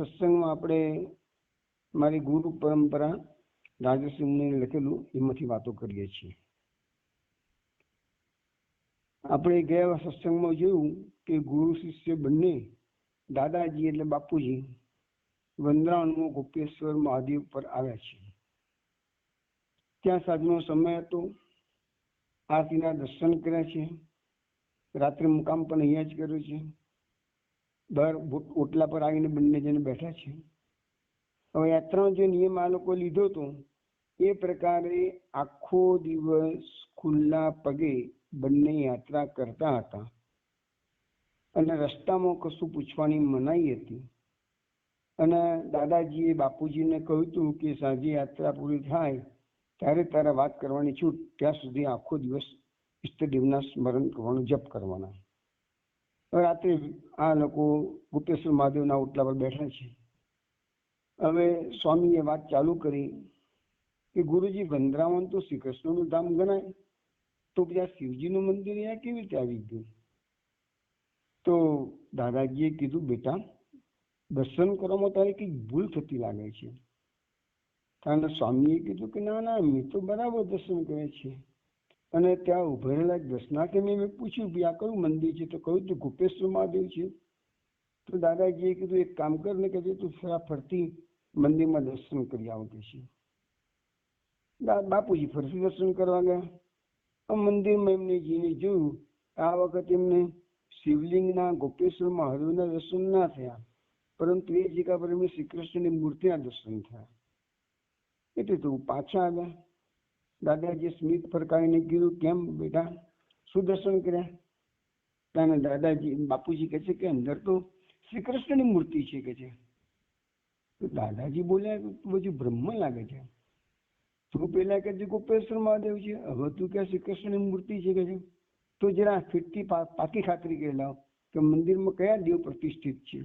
સત્સંગમાં આપણે મારી ગુરુ પરંપરા રાજર્ષિ મુનિએ લખેલું એમાંથી વાતો કરીએ છીએ. આપણે ગયા સત્સંગમાં જોયું કે ગુરુ શિષ્ય બંને દાદાજી એટલે બાપુજી વંદરાવનમાં ગોપેશ્વર મહાદેવ પર આવ્યા છે. ત્યાં સાંજનો સમય હતો. આરતીના દર્શન કર્યા છે. રાત્રે મુકામ પણ અહીંયા જ કર્યો છે. દર ઓટલા પર આવીને બંને જણ બેઠા છે. હવે યાત્રાનો જે નિયમ આ લોકો લીધો હતો એ પ્રકારે આખો દિવસ ખુલ્લા પગે બંને યાત્રા કરતા હતા અને રસ્તામાં કશું પૂછવાની મનાઈ હતી. અને દાદાજીએ બાપુજીને કહ્યું હતું કે સાંજે યાત્રા પૂરી થાય ત્યારે તારે વાત કરવાની છૂટ, ત્યાં સુધી આખો દિવસ ઈષ્ટદેવના સ્મરણ કરવાનું, જપ કરવાના. રાત્રે આ લોકો ગોપેશ્વર મહાદેવના ઓટલા પર બેઠા છે. હવે સ્વામીએ વાત ચાલુ કરી કે ગુરુજી વંદરાવન તો શ્રી કૃષ્ણનું ધામ ગણાય, તો પછી આ શિવજીનું મંદિર અહીંયા કેવી રીતે આવી ગયું? તો દાદાજીએ કીધું, બેટા દર્શન કરવામાં તારે કંઈક ભૂલ થતી લાગે છે. કારણ સ્વામીએ કીધું કે ના ના, મેં તો બરાબર દર્શન કરે છે. અને ત્યાં ઉભેલા દર્શનાર્થી મેં પૂછ્યું કે આ કયું મંદિર છે? તો કહ્યું તો ગોપેશ્વર મહાદેવ છે. તો દાદાજીએ કીધું એક કામ કર ને કે તું ફરતી મંદિરમાં દર્શન કરી આવ કે છે. બાપુજી ફરતી દર્શન કરવા ગયા. મંદિરમાં એમને જઈને જોયું, આ વખત એમને શિવલિંગના ગોપેશ્વર મહાદેવના દર્શન ના થયા, પરંતુ એ જગ્યા પર એમને શ્રી કૃષ્ણની મૂર્તિના દર્શન થયા. એટલે તો પાછા આવ્યા. દાદાજીએ સ્મિત ફરકાવીને કીધું, કેમ બેટા શું દર્શન કર્યા? ત્યાં દાદાજી બાપુજી કહે છે કે અંદર તો શ્રી કૃષ્ણની મૂર્તિ છે કે છે. તો દાદાજી બોલ્યા, બધું બ્રહ્મ લાગે છે. તું પેલા કે ગોપેશ્વર મહાદેવ છે, હવે તું કે શ્રી કૃષ્ણની મૂર્તિ છે કે છે. તો જરા ફીટથી પાકી ખાતરી કરેલા કે મંદિરમાં કયા દેવ પ્રતિષ્ઠિત છે.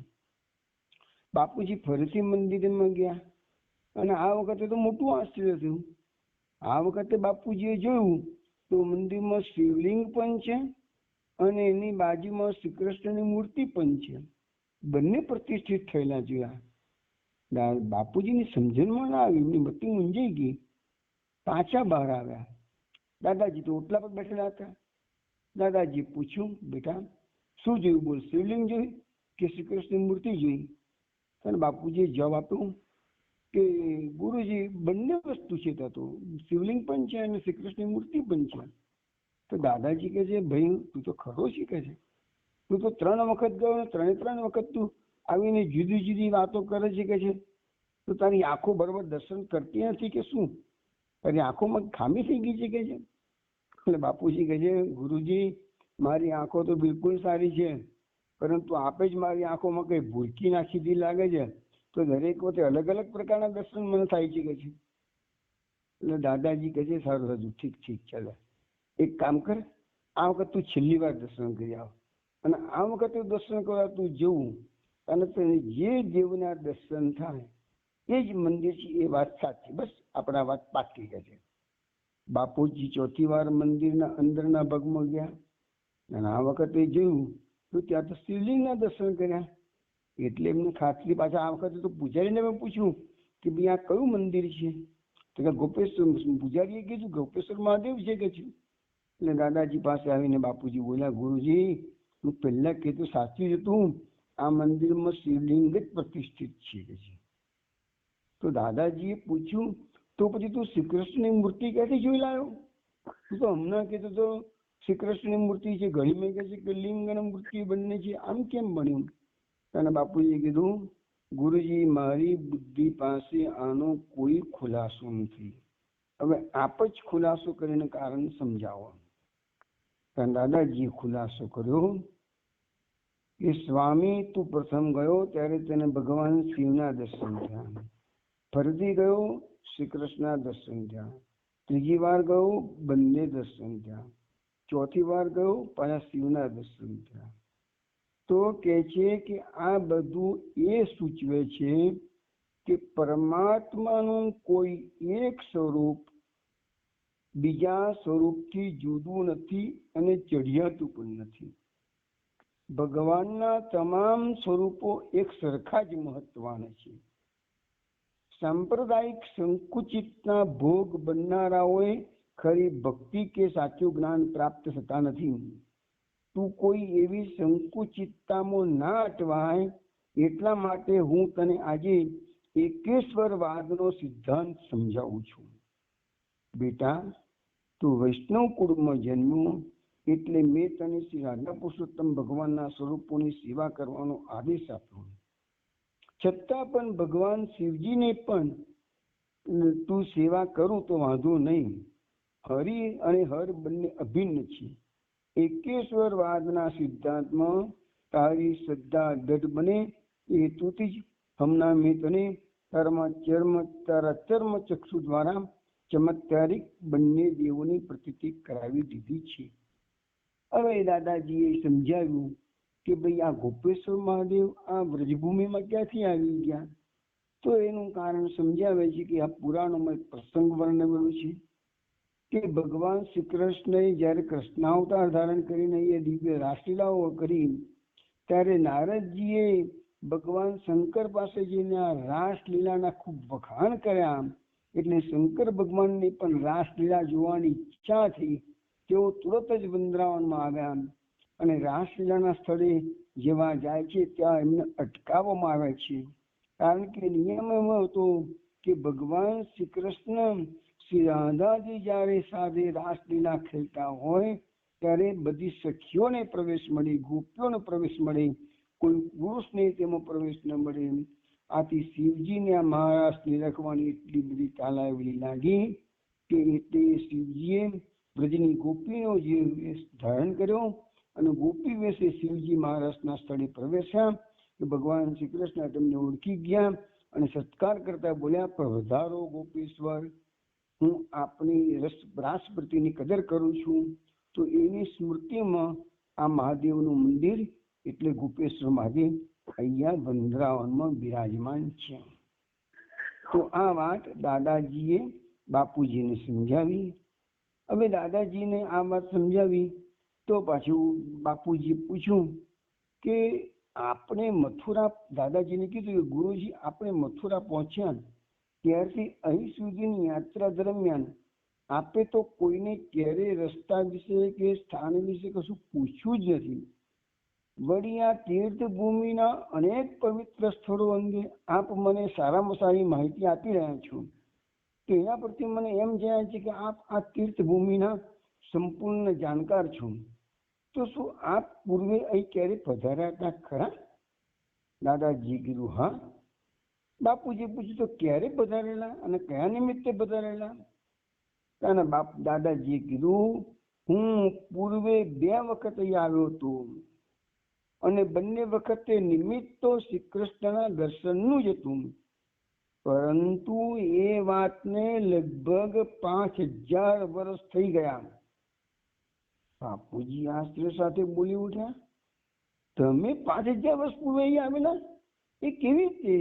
બાપુજી ફરીથી મંદિરમાં ગયા અને આ વખતે તો મોટું આશ્ચર્ય થયું. આ વખતે બાપુજીએ જોયું તો મંદિરમાં શિવલિંગ પણ છે અને એની બાજુમાં શ્રી કૃષ્ણની મૂર્તિ પણ છે. બંને પ્રતિષ્ઠિત થયેલા જોયા. બાપુજીની સમજણમાં ના આવી, એમની મતિ મૂંઝાઈ ગઈ. પાછા બહાર આવ્યા. દાદાજી તો ઓટલા પર બેઠેલા હતા. દાદાજીએ પૂછ્યું, બેટા શું જોયું? બોલ, શિવલિંગ જોઈ કે શ્રી કૃષ્ણની મૂર્તિ જોઈ? અને બાપુજીએ જવાબ આપ્યો કે ગુરુજી બંને વસ્તુ છે, ત્યાં તો શિવલિંગ પણ છે અને શ્રી કૃષ્ણની મૂર્તિ પણ છે. તો દાદાજી કહે છે, ભાઈ તું તો ખરો શીખે છે. તું તો 3 વખત ગયો ને 3 વખત તું આવીને જુદી જુદી વાતો કરે છે કે છે. તો તારી આંખો બરોબર દર્શન કરતી નથી કે શું? તારી આંખોમાં ખામી થઈ ગઈ છે કે છે? એટલે બાપુજી કહે છે, ગુરુજી મારી આંખો તો બિલકુલ સારી છે, પરંતુ આપે જ મારી આંખોમાં કઈ ભૂલકી નાખી દી લાગે છે. તો દરેક વખતે અલગ અલગ પ્રકારના દર્શન મને થાય છે કે છે. એટલે દાદાજી કહે છે, સારું હજુ ઠીક ચાલે, એક કામ કર, આ વખત તું છેલ્લી વાર દર્શન કરી આવ અને આ વખતે દર્શન કરવા તું જવું અને તને જે દેવના દર્શન થાય એ જ મંદિર છે, એ વાત સાચી, બસ આપણા વાત પાકી કે છે. બાપુજી 4થી વાર મંદિરના અંદરના ભાગમાં ગયા અને આ વખતે જોયું તો ત્યાં તો શિવલિંગના દર્શન કર્યા. એટલે એમને ખાતરી, પાછા આ વખતે તો પૂજારીને મેં પૂછ્યું કે ભાઈ આ કયું મંદિર છે? તો કે ગોપેશ્વર. પૂજારીએ કીધું ગોપેશ્વર મહાદેવ છે કે છે. એટલે દાદાજી પાસે આવીને બાપુજી બોલ્યા, ગુરુજી તું પહેલા કીધું સાચું જ હતું, આ મંદિરમાં શિવલિંગ જ પ્રતિષ્ઠિત છે કે છે. તો દાદાજીએ પૂછ્યું, તો પછી તું શ્રી કૃષ્ણની મૂર્તિ ક્યાંથી જોઈ લાવ્યો? તું તો હમણાં કીધું તો શ્રી કૃષ્ણની મૂર્તિ છે, ઘણી મેં કહે છે કે લિંગ અને મૂર્તિ બંને છે, આમ કેમ બન્યું? અને બાપુજીએ કીધું, ગુરુજી મારી બુદ્ધિ પાસે આનો કોઈ ખુલાસો નથી, હવે આપ જ ખુલાસો કરીને કારણ સમજાવો. ત્યારે દાદાજીએ ખુલાસો કર્યો કે સ્વામી તું પ્રથમ ગયો ત્યારે તેને ભગવાન શિવના દર્શન થયા, ફરીથી ગયો શ્રી કૃષ્ણના દર્શન થયા, ત્રીજી વાર ગયો બંને દર્શન થયા, ચોથી વાર ગયો પાછા શિવના દર્શન થયા. તો કે છે કે આ બધું એ સૂચવે છે કે પરમાત્માનું કોઈ એક સ્વરૂપ બીજા સ્વરૂપથી જુદું નથી અને ચઢિયાતું પણ નથી. ભગવાનના તમામ સ્વરૂપો એક સરખા જ મહત્વના છે. સાંપ્રદાયિક સંકુચિતના ભોગ બનનારાઓએ ખરી ભક્તિ કે સાચું જ્ઞાન પ્રાપ્ત થતા નથી. તું કોઈ એવી સંકુચિતતામાં ના અટવાય, એટલા માટે હું તને આજે એકેશ્વરવાદનો સિદ્ધાંત સમજાવું છું. બેટા, તું વૈષ્ણવ કુળમાં જન્મ્યો એટલે મેં તને શ્રી રાધા પુરુષોત્તમ ભગવાનના સ્વરૂપોની સેવા કરવાનો આદેશ આપ્યો. છતાં પણ ભગવાન શિવજીને પણ તું સેવા કરું તો વાંધો નહીં. હરિ અને હર બંને અભિન્ન છે. એકેશ્વરવાદના સિદ્ધાંતમાં તારી શ્રદ્ધા દઢ બને એ હેતુથી જ હમણાં મેં તને તારા ચર્મ ચક્ષુ દ્વારા ચમત્કારિક બંને દેવોની પ્રતીતિ કરાવી દીધી છે. હવે દાદાજીએ સમજાવ્યું કે ભાઈ આ ગોપેશ્વર મહાદેવ આ વ્રજભૂમિમાં ક્યાંથી આવી ગયા? તો એનું કારણ સમજાવે છે કે આ પુરાણોમાં એક પ્રસંગ વર્ણવેલો છે કે ભગવાન શ્રી કૃષ્ણએ જ્યારે કૃષ્ણાવતાર ધારણ કરીને એ દિવ્ય રાસલીલાઓ કરી, ત્યારે નારદજીએ ભગવાન શંકર પાસે જઈને આ રાસલીલાના ખૂબ વખાણ કર્યા. એટલે શંકર ભગવાનને પણ રાસલીલા જોવાની ઈચ્છા થઈ. તેઓ તુરત જ વૃંદાવનમાં આવ્યા અને રાસલીલાના સ્થળે જેવા જાય છે ત્યાં એમને અટકાવવામાં આવે છે. કારણ કે નિયમ એવો હતો કે ભગવાન શ્રી કૃષ્ણ શ્રી રાધાજી જ્યારે સાથે રાસલીલા ખેલતા હોય ત્યારે બધી સખીઓને પ્રવેશ મળે, ગોપીઓને પ્રવેશ મળે, કોઈ પુરુષને તેમાં પ્રવેશ ન મળે. આથી શિવજીને આ મહારાસની લખવાની એટલી બધી તાલાવેલી લાગી કે એટલે શિવજીએ બ્રજની ગોપીનો જે વેશ ધારણ કર્યો અને ગોપી વેશે શિવજી મહારાજના સ્થળે પ્રવેશ્યા. કે ભગવાન શ્રી કૃષ્ણ તેમને ઓળખી ગયા અને સત્કાર કરતા બોલ્યા, પધારો ગોપેશ્વર, હું આપની રાસપ્રતિની કદર કરું છું. તો એની સ્મૃતિમાં આ મહાદેવનું મંદિર એટલે ગોપેશ્વર મહાદેવ અહીંયા વૃંદાવનમાં બિરાજમાન છે. તો આ વાત દાદાજીએ બાપુજીને સમજાવી. હવે દાદાજીને આ વાત સમજાવી તો પાછું બાપુજીએ પૂછ્યું કે આપણે મથુરા, દાદાજીને કીધું કે ગુરુજી આપણે મથુરા પહોંચ્યા ત્યારથી અહીં સુધીની યાત્રા દરમિયાન આપે તો કોઈને ક્યારે રસ્તા વિશે કે સ્થાન વિશે કશું પૂછ્યું જ નથી. વળી આ તીર્થભૂમિના અનેક પવિત્ર સ્થળો અંગે આપ મને સારામાં સારી માહિતી આપી રહ્યા છો. તો એના પરથી મને એમ જણાય છે કે આપ આ તીર્થભૂમિના સંપૂર્ણ જાણકાર છો. તો શું આપ પૂર્વે અહીં ક્યારે પધાર્યા હતા ખરા? દાદાજી કીધું હા. બાપુજી પૂછ્યું તો ક્યારે પધારેલા અને કયા નિમિત્તે પધારેલા? દાદાજીએ કીધું હું પૂર્વે 2 વખત અહીં આવ્યો હતો અને બંને વખતે નિમિત્ત તો શ્રી કૃષ્ણના દર્શનનું જ હતું. પરંતુ એ વાતને લગભગ 5000 વર્ષ થઈ ગયા. બાપુજી આશ્ચર્ય સાથે બોલી ઉઠ્યા, તમે 5000 વર્ષ પૂર્વે અહીં આવેલા? એ કેવી રીતે?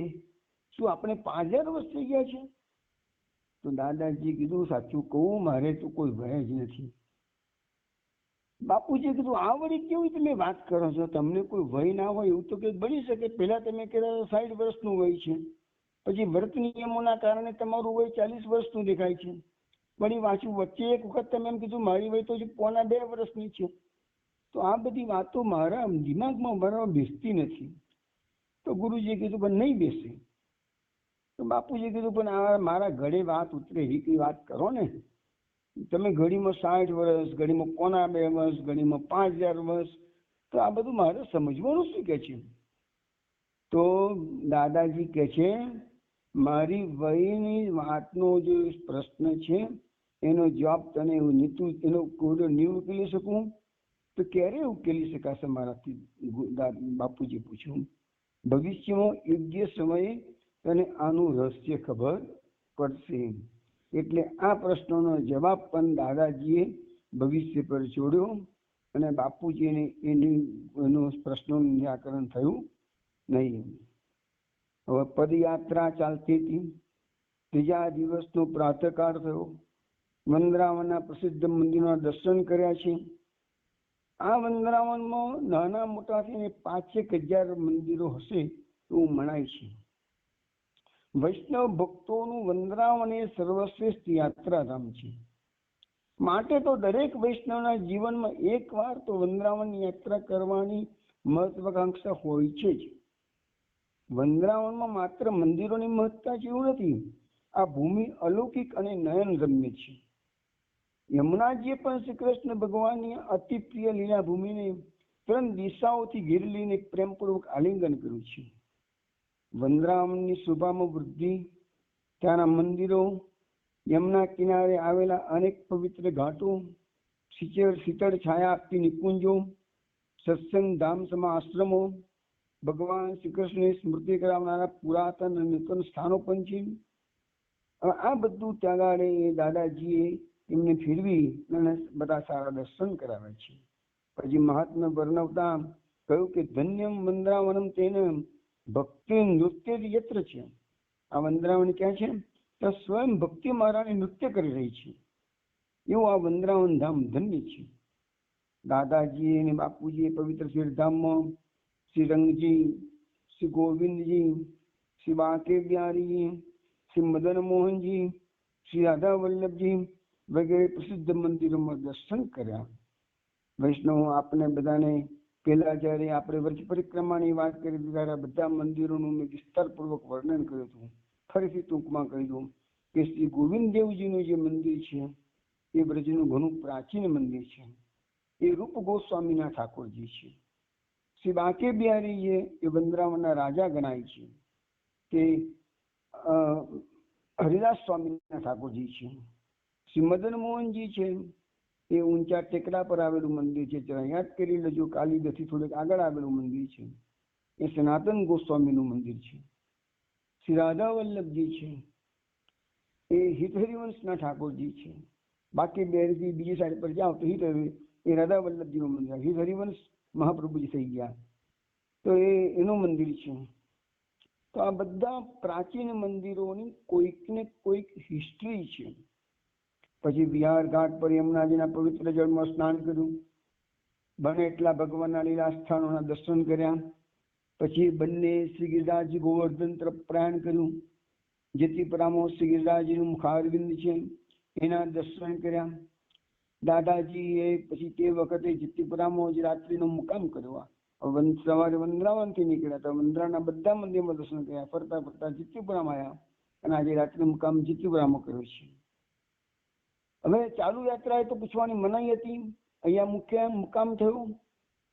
શું આપણે 5000 વર્ષ થઈ ગયા છે? તો દાદાજી કીધું સાચું કહું, મારે તો કોઈ ભય જ નથી. બાપુજી કીધું આ વળી કેવી તમે વાત કરો છો? તમને કોઈ વય ના હોય એવું તો કંઈક બની શકે. પહેલા તમે કહેતા 60 વર્ષનું વય છે, પછી વ્રત નિયમોના કારણે તમારું વય 40 વર્ષનું દેખાય છે. વળી વાંચું વચ્ચે એક વખત તમે એમ કીધું મારી વય તો 1.25 વર્ષની છે. તો આ બધી વાતો મારા દિમાગમાં બરાબર બેસતી નથી. તો ગુરુજીએ કીધું પણ નહીં બેસે. તો બાપુજીએ કીધું પણ આ મારા ઘરે વાત ઉતરે એવી વાત કરો ને. તમે ઘડીમાં 60 વર્ષ, ઘડીમાં 1.25 વર્ષ, ઘડીમાં 5000 વર્ષ, તો આ બધું મારે સમજવાનું શું કે છે? તો દાદાજી કે છે મારી વયની વાતનો જે પ્રશ્ન છે એનો જવાબ તને એનો નહીં ઉકેલી શકું તો ક્યારે ઉકેલી શકાશે મારાથી? બાપુજી પૂછ્યું. ભવિષ્યમાં યોગ્ય સમયે તને આનું રહસ્ય ખબર પડશે. એટલે આ પ્રશ્નનો જવાબ પણ દાદાજીએ ભવિષ્ય પર છોડ્યો અને બાપુજીને એનો પ્રશ્નોનું નિરાકરણ થયું નહીં. હવે પદયાત્રા ચાલતી હતી. 3જા દિવસનો પ્રાતઃકાળ થયો. વૃંદાવનના પ્રસિદ્ધ મંદિરોના દર્શન કર્યા છે. આ વૃંદાવનમાં નાના મોટા થઈને 5,000 મંદિરો હશે એવું મનાય છે. વૈષ્ણવ ભક્તોનું વૃંદાવન એ સર્વશ્રેષ્ઠ યાત્રાધામ છે. માટે તો દરેક વૈષ્ણવના જીવનમાં એકવાર તો વૃંદાવનની યાત્રા કરવાની મહત્વાકાંક્ષા હોય છે જ. વૃંદાવનમાં માત્ર મંદિરોની મહત્તા છે એવું નથી. આ ભૂમિ અલૌકિક અને નયનરમ્ય છે. યમુનાજીએ પણ શ્રી કૃષ્ણ ભગવાનની અતિ પ્રિય લીલા ભૂમિને 3 દિશાઓથી ઘેરી લઈને પ્રેમપૂર્વક આલિંગન કર્યું છે. વૃંદાવનની શોભામાં વૃદ્ધિ, ત્યાંના મંદિરો, યમુના કિનારે આવેલા અનેક પવિત્ર ઘાટો, શીતળ છાયા આપતી નિકુંજો, સત્સંગ ધામ સમા આશ્રમો, ભગવાન શ્રી કૃષ્ણની સ્મૃતિ કરાવનારા પુરાતન અને નૂતન સ્થાનો પણ છે. આ બધું ત્યાગાડે દાદાજીએ એમને ફેરવી અને બધા સારા દર્શન કરાવે છે. પછી મહાત્મા વર્ણવતા કહ્યું કે ધન્યમ વૃંદાવનમ તેને ભક્તિ નૃત્ય યત્ર છે. આ વૃંદાવન ક્યાં છે? તો સ્વયં ભક્તિ મહારાણી નૃત્ય કરી રહી છે એવું આ વૃંદાવન ધામ ધન્ય છે. દાદાજી અને બાપુજી પવિત્ર તીર્થધામમાં શ્રી રંગજી, શ્રી ગોવિંદજી, શ્રી બાંકે બિહારીજી, શ્રી મદન મોહનજી, શ્રી રાધા વલ્લભજી વગેરે પ્રસિદ્ધ મંદિરોમાં દર્શન કર્યા. વૈષ્ણવ આપણે બધાને પહેલા જયારે આપણે વ્રજ પરિક્રમાની વાત કરી ત્યારે બધા મંદિરોનું મેં વિસ્તારપૂર્વક વર્ણન કર્યું હતું. ફરીથી ટૂંકમાં કહી દઉં કે શ્રી ગોવિંદ દેવજીનું જે મંદિર છે એ બ્રજનું ઘણું પ્રાચીન મંદિર છે. એ રૂપ ગોસ્વામીના ઠાકોરજી છે. શ્રી બાંકે બિહારી એ વૃંદાવનના રાજા ગણાય છે. તે હરિદાસ સ્વામીના ઠાકોરજી છે. શ્રી મદન મોહનજી છે એ ઊંચા ટેકરા પર આવેલું મંદિર છે. જરા યાદ કરી લેજો, કાલીગઢથી થોડુંક આગળ આવેલું મંદિર છે. એ સનાતન ગોસ્વામીનું મંદિર છે. શ્રી રાધા વલ્લભજી છે એ હિતહરિવંશના ઠાકોરજી છે. બાકી બેરથી બીજી સાઈડ પર જાઓ તો એ રાધા વલ્લભજીનું મંદિર. હિતહરિવંશ મહાપ્રભુજી થઈ ગયા તો એનું મંદિર છે. તો આ બધા પ્રાચીન મંદિરોની કોઈક ને કોઈક હિસ્ટ્રી છે. પછી બિહાર ઘાટ પર યમુનાજીના પવિત્ર જળમાં સ્નાન કર્યું. બને એટલા ભગવાનના લીલા સ્થાનોના દર્શન કર્યા. પછી બંને શ્રી ગિરિરાજ ગોવર્ધન તરફ પ્રયાણ કર્યું. જેતીપરામાં શ્રી ગિરિરાજનું મુખારવિંદ છે એના દર્શન કર્યા. દાદાજીએ પછી તે વખતે જેતીપરામાં જ રાત્રિનો મુકામ કર્યો. સવારે વૃંદાવનથી નીકળ્યા તો વૃંદાવનના બધા મંદિરમાં દર્શન કર્યા. ફરતા ફરતા જેતીપુરામાં આવ્યા અને આજે રાત્રિ મુકામ જેતીપુરામાં કર્યો છે. હવે ચાલુ યાત્રા એ તો પૂછવાની મનાઈ હતી. અહીંયા મુખ્ય મુકામ થયું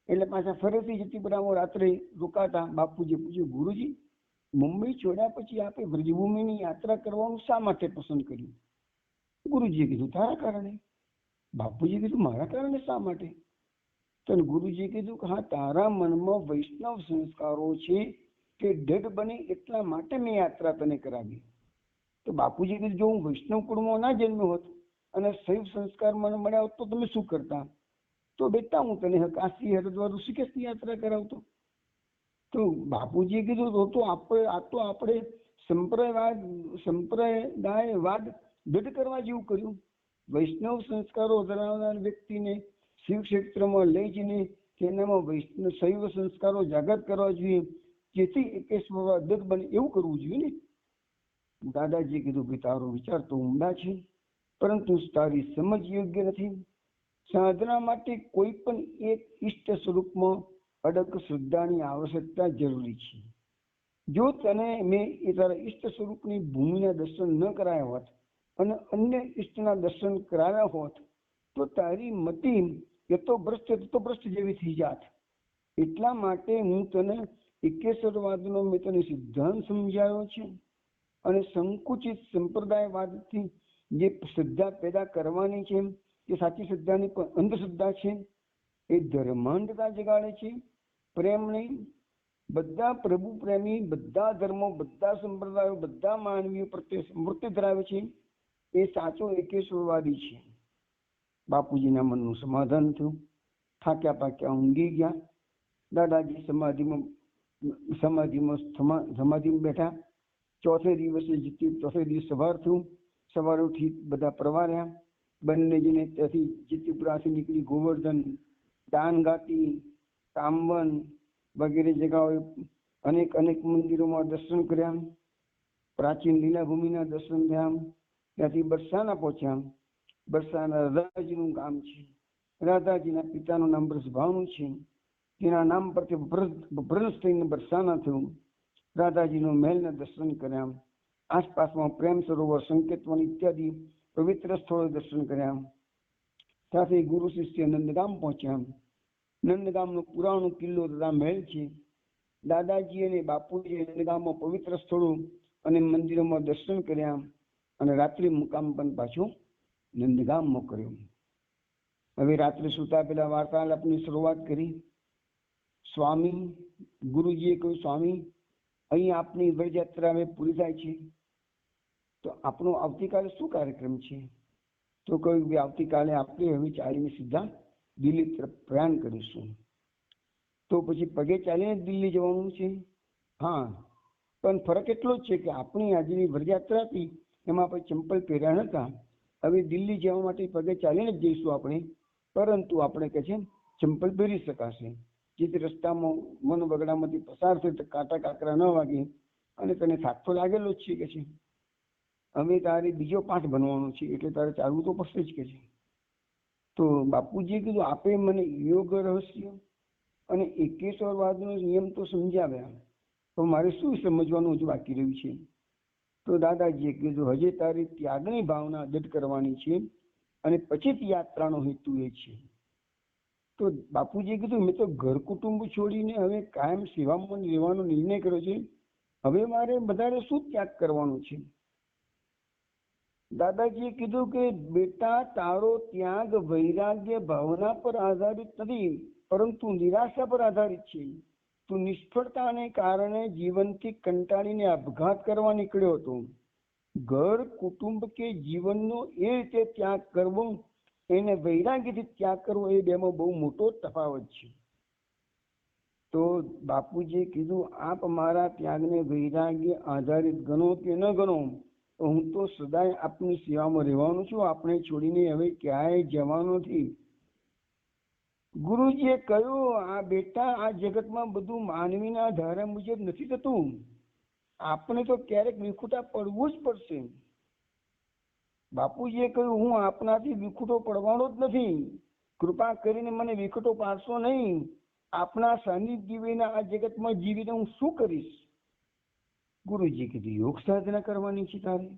એટલે પાછા ફરીથી જેતીપુરામાં રાત્રે રોકાતા બાપુજી પૂછ્યું, ગુરુજી મુંબઈ છોડ્યા પછી આપે બ્રજભૂમિની યાત્રા કરવાનું શા માટે પસંદ કર્યું? ગુરુજીએ કીધું તારા કારણે. બાપુજીએ કીધું મારા કારણે શા માટે? તો ગુરુજીએ કીધું કે હા, તારા મનમાં વૈષ્ણવ સંસ્કારો છે કે દઢ બને એટલા માટે મેં યાત્રા તને કરાવી. તો બાપુજી કીધું જો હું વૈષ્ણવ કુળમાં ના જન્મ્યો હોત અને શૈવ સંસ્કાર મને મળ્યા હોત તો તમે શું કરતા? તો બેટા હું તને કાશી હરિદ્વાર ઋષિકેશની યાત્રા કરાવતો. તો બાપુજીએ કીધું તો આપણે સંપ્રદાયવાદ દઢ કરવા જેવું કર્યું. વૈષ્ણવ સંસ્કારો ધરાવનાર વ્યક્તિને શિવ ક્ષેત્રમાં લઈ જઈને તેનામાં વૈષ્ણવ શૈવ સંસ્કારો જાગૃત કરવા જોઈએ, જેથી એકેશ્વર દઢ બને એવું કરવું જોઈએ ને. દાદાજીએ કીધું કે તારો વિચાર તો ઉમદા છે, પરંતુ તારી સમજ યોગ્ય નથી. સાધના માટે કોઈ પણ એક ઈષ્ટ સ્વરૂપમાં અડગ શ્રદ્ધાની આવશ્યકતા જરૂરી છે. જો તને મેં એ તારા ઈષ્ટ સ્વરૂપની ભૂમિના દર્શન ન કરાયા હોત અને અન્ય ઈષ્ટના દર્શન કરાવ્યા હોત તો તારી મતિ તત્વભ્રષ્ટ જેવી થઈ જાત. એટલા માટે હું તને એકેશ્વરવાદનો મેં તને સિદ્ધાંત સમજાવ્યો છે અને સંકુચિત સંપ્રદાયવાદથી જે શ્રદ્ધા પેદા કરવાની છે તે સાચી શ્રદ્ધાની પણ અંધશ્રદ્ધા છે. એ ધર્માંધતા જગાડે છે, પ્રેમ નહીં. બધા પ્રભુ પ્રેમી, બધા ધર્મો, બધા સંપ્રદાયો, બધા માનવીઓ પ્રત્યે સમૃદ્ધિ ધરાવે છે એ સાચો એકેશ્વરવાદી છે. બાપુજીના મનનું સમાધાન થયું. થાક્યા પાક્યા ઊંઘી ગયા. દાદાજી સમાધિમાં બેઠા. ચોથે દિવસ સવાર થયું. સવારે ઉઠી બધા પ્રવાર્યા. બંને જઈને ત્યાંથી જેતીપુરાથી નીકળી ગોવર્ધન દાનઘાટી, કામવન વગેરે જગાઓએ અનેક અનેક મંદિરોમાં દર્શન કર્યા. પ્રાચીન લીલાભૂમિના દર્શન થયા. ત્યાંથી બરસાના પહોંચ્યા. બરસાના રાધાજીનું ગામ છે. રાધાજીના પિતાનું નામ બ્રજભાનુ છે. તેના નામ પરથી ભ્રંશ થઈને બરસાના થયું. રાધાજીનો મહેલના દર્શન કર્યા. આસપાસમાં પ્રેમ સરોવર, સંકેતવન ઇત્યાદિ પવિત્ર સ્થળોએ દર્શન કર્યા. સાથે ગુરુ શિષ્ય નંદગામ પહોંચ્યા. નંદગામનો પુરાણો કિલ્લો તથા મહેલ છે. દાદાજી અને બાપુજીએ નંદગામમાં પવિત્ર સ્થળો અને મંદિરોમાં દર્શન કર્યા અને રાત્રિ મુકામ પણ પાછો નંદગામમાં કર્યો. હવે રાત્રે સુતા પહેલા વાર્તાલાપની શરૂઆત કરી. સ્વામી, ગુરુજીએ કહ્યું, સ્વામી, અહીં આપની વ્રજયાત્રા હવે પૂરી થાય છે, તો આપણો આવતીકાલે શું કાર્યક્રમ છે? તો કહ્યું કે આવતીકાલે આપણે હવે ચાલીને સીધા દિલ્હી તરફ પ્રયાણ કરીશું. તો પછી પગે ચાલીને દિલ્હી જવાનું છે? હા, પણ ફરક એટલો જ છે કે આપણી આજની વ્રજયાત્રા હતી એમાં આપણે ચંપલ પહેર્યા નતા. હવે દિલ્હી જવા માટે પગે ચાલીને જ જઈશું આપણે, પરંતુ આપણે કહે છે ચંપલ પહેરી શકાશે, જેથી રસ્તામાં મન બગડામાંથી પસાર થઈ તો કાંટા કાંકરા ન વાગે. અને તને થાક તો લાગેલો જ છે કે છે. હવે તારે બીજો પાઠ બનવાનો છે, એટલે તારે ચાલવું તો પડશે જ કે છે. તો બાપુજીએ કીધું, આપે મને યોગ રહસ્ય અને એકેશ્વરવાદનો નિયમ તો સમજાવ્યા, તો મારે શું સમજવાનું હજુ બાકી રહ્યું છે? તો દાદાજીએ કીધું, હજે તારી ત્યાગની ભાવના દૃઢ કરવાની છે અને પછી યાત્રાનો હેતુ એ છે. તો બાપુજીએ કીધું, મેં તો ઘર કુટુંબ છોડીને હવે કાયમ સેવામાં રહેવાનો નિર્ણય કર્યો છે. હવે મારે વધારે શું ત્યાગ કરવાનો છે? દાદાજીએ કીધું કે બેટા, તારો ત્યાગ વૈરાગ્ય ભાવના પર આધારિત નથી, પરંતુ નિરાશા પર આધારિત છે. તું નિષ્ફળતાને કારણે જીવનથી કંટાળીને આપઘાત કરવા નીકળ્યો હતો. ઘર, કુટુંબ કે જીવનનો એ રીતે ત્યાગ કરવો એને વૈરાગ્યથી ત્યાગ કરવો, એ બેમાં બહુ મોટો તફાવત છે. તો બાપુજીએ કીધું, આપ મારા ત્યાગને વૈરાગ્ય આધારિત ગણો કે ન ગણો, હું તો સદાય આપની સેવામાં રહેવાનું છું. આપણે છોડીને હવે ક્યાંય જવાનું નથી. ગુરુજીએ કહ્યું, આ બેટા, આ જગતમાં બધું માનવીના ધારા મુજબ નથી થતું. આપણે તો ક્યારેક વિખૂટા પડવું જ પડશે. બાપુજીએ કહ્યું, હું આપનાથી વિખૂટો પડવાનો જ નથી. કૃપા કરીને મને વિખૂટો પાડશો નહીં. આપના સાનિધ્ય વિના આ જગતમાં જીવીને હું શું કરીશ? ગુરુજીએ કીધું, યોગ સાધના કરવાની છે તારે.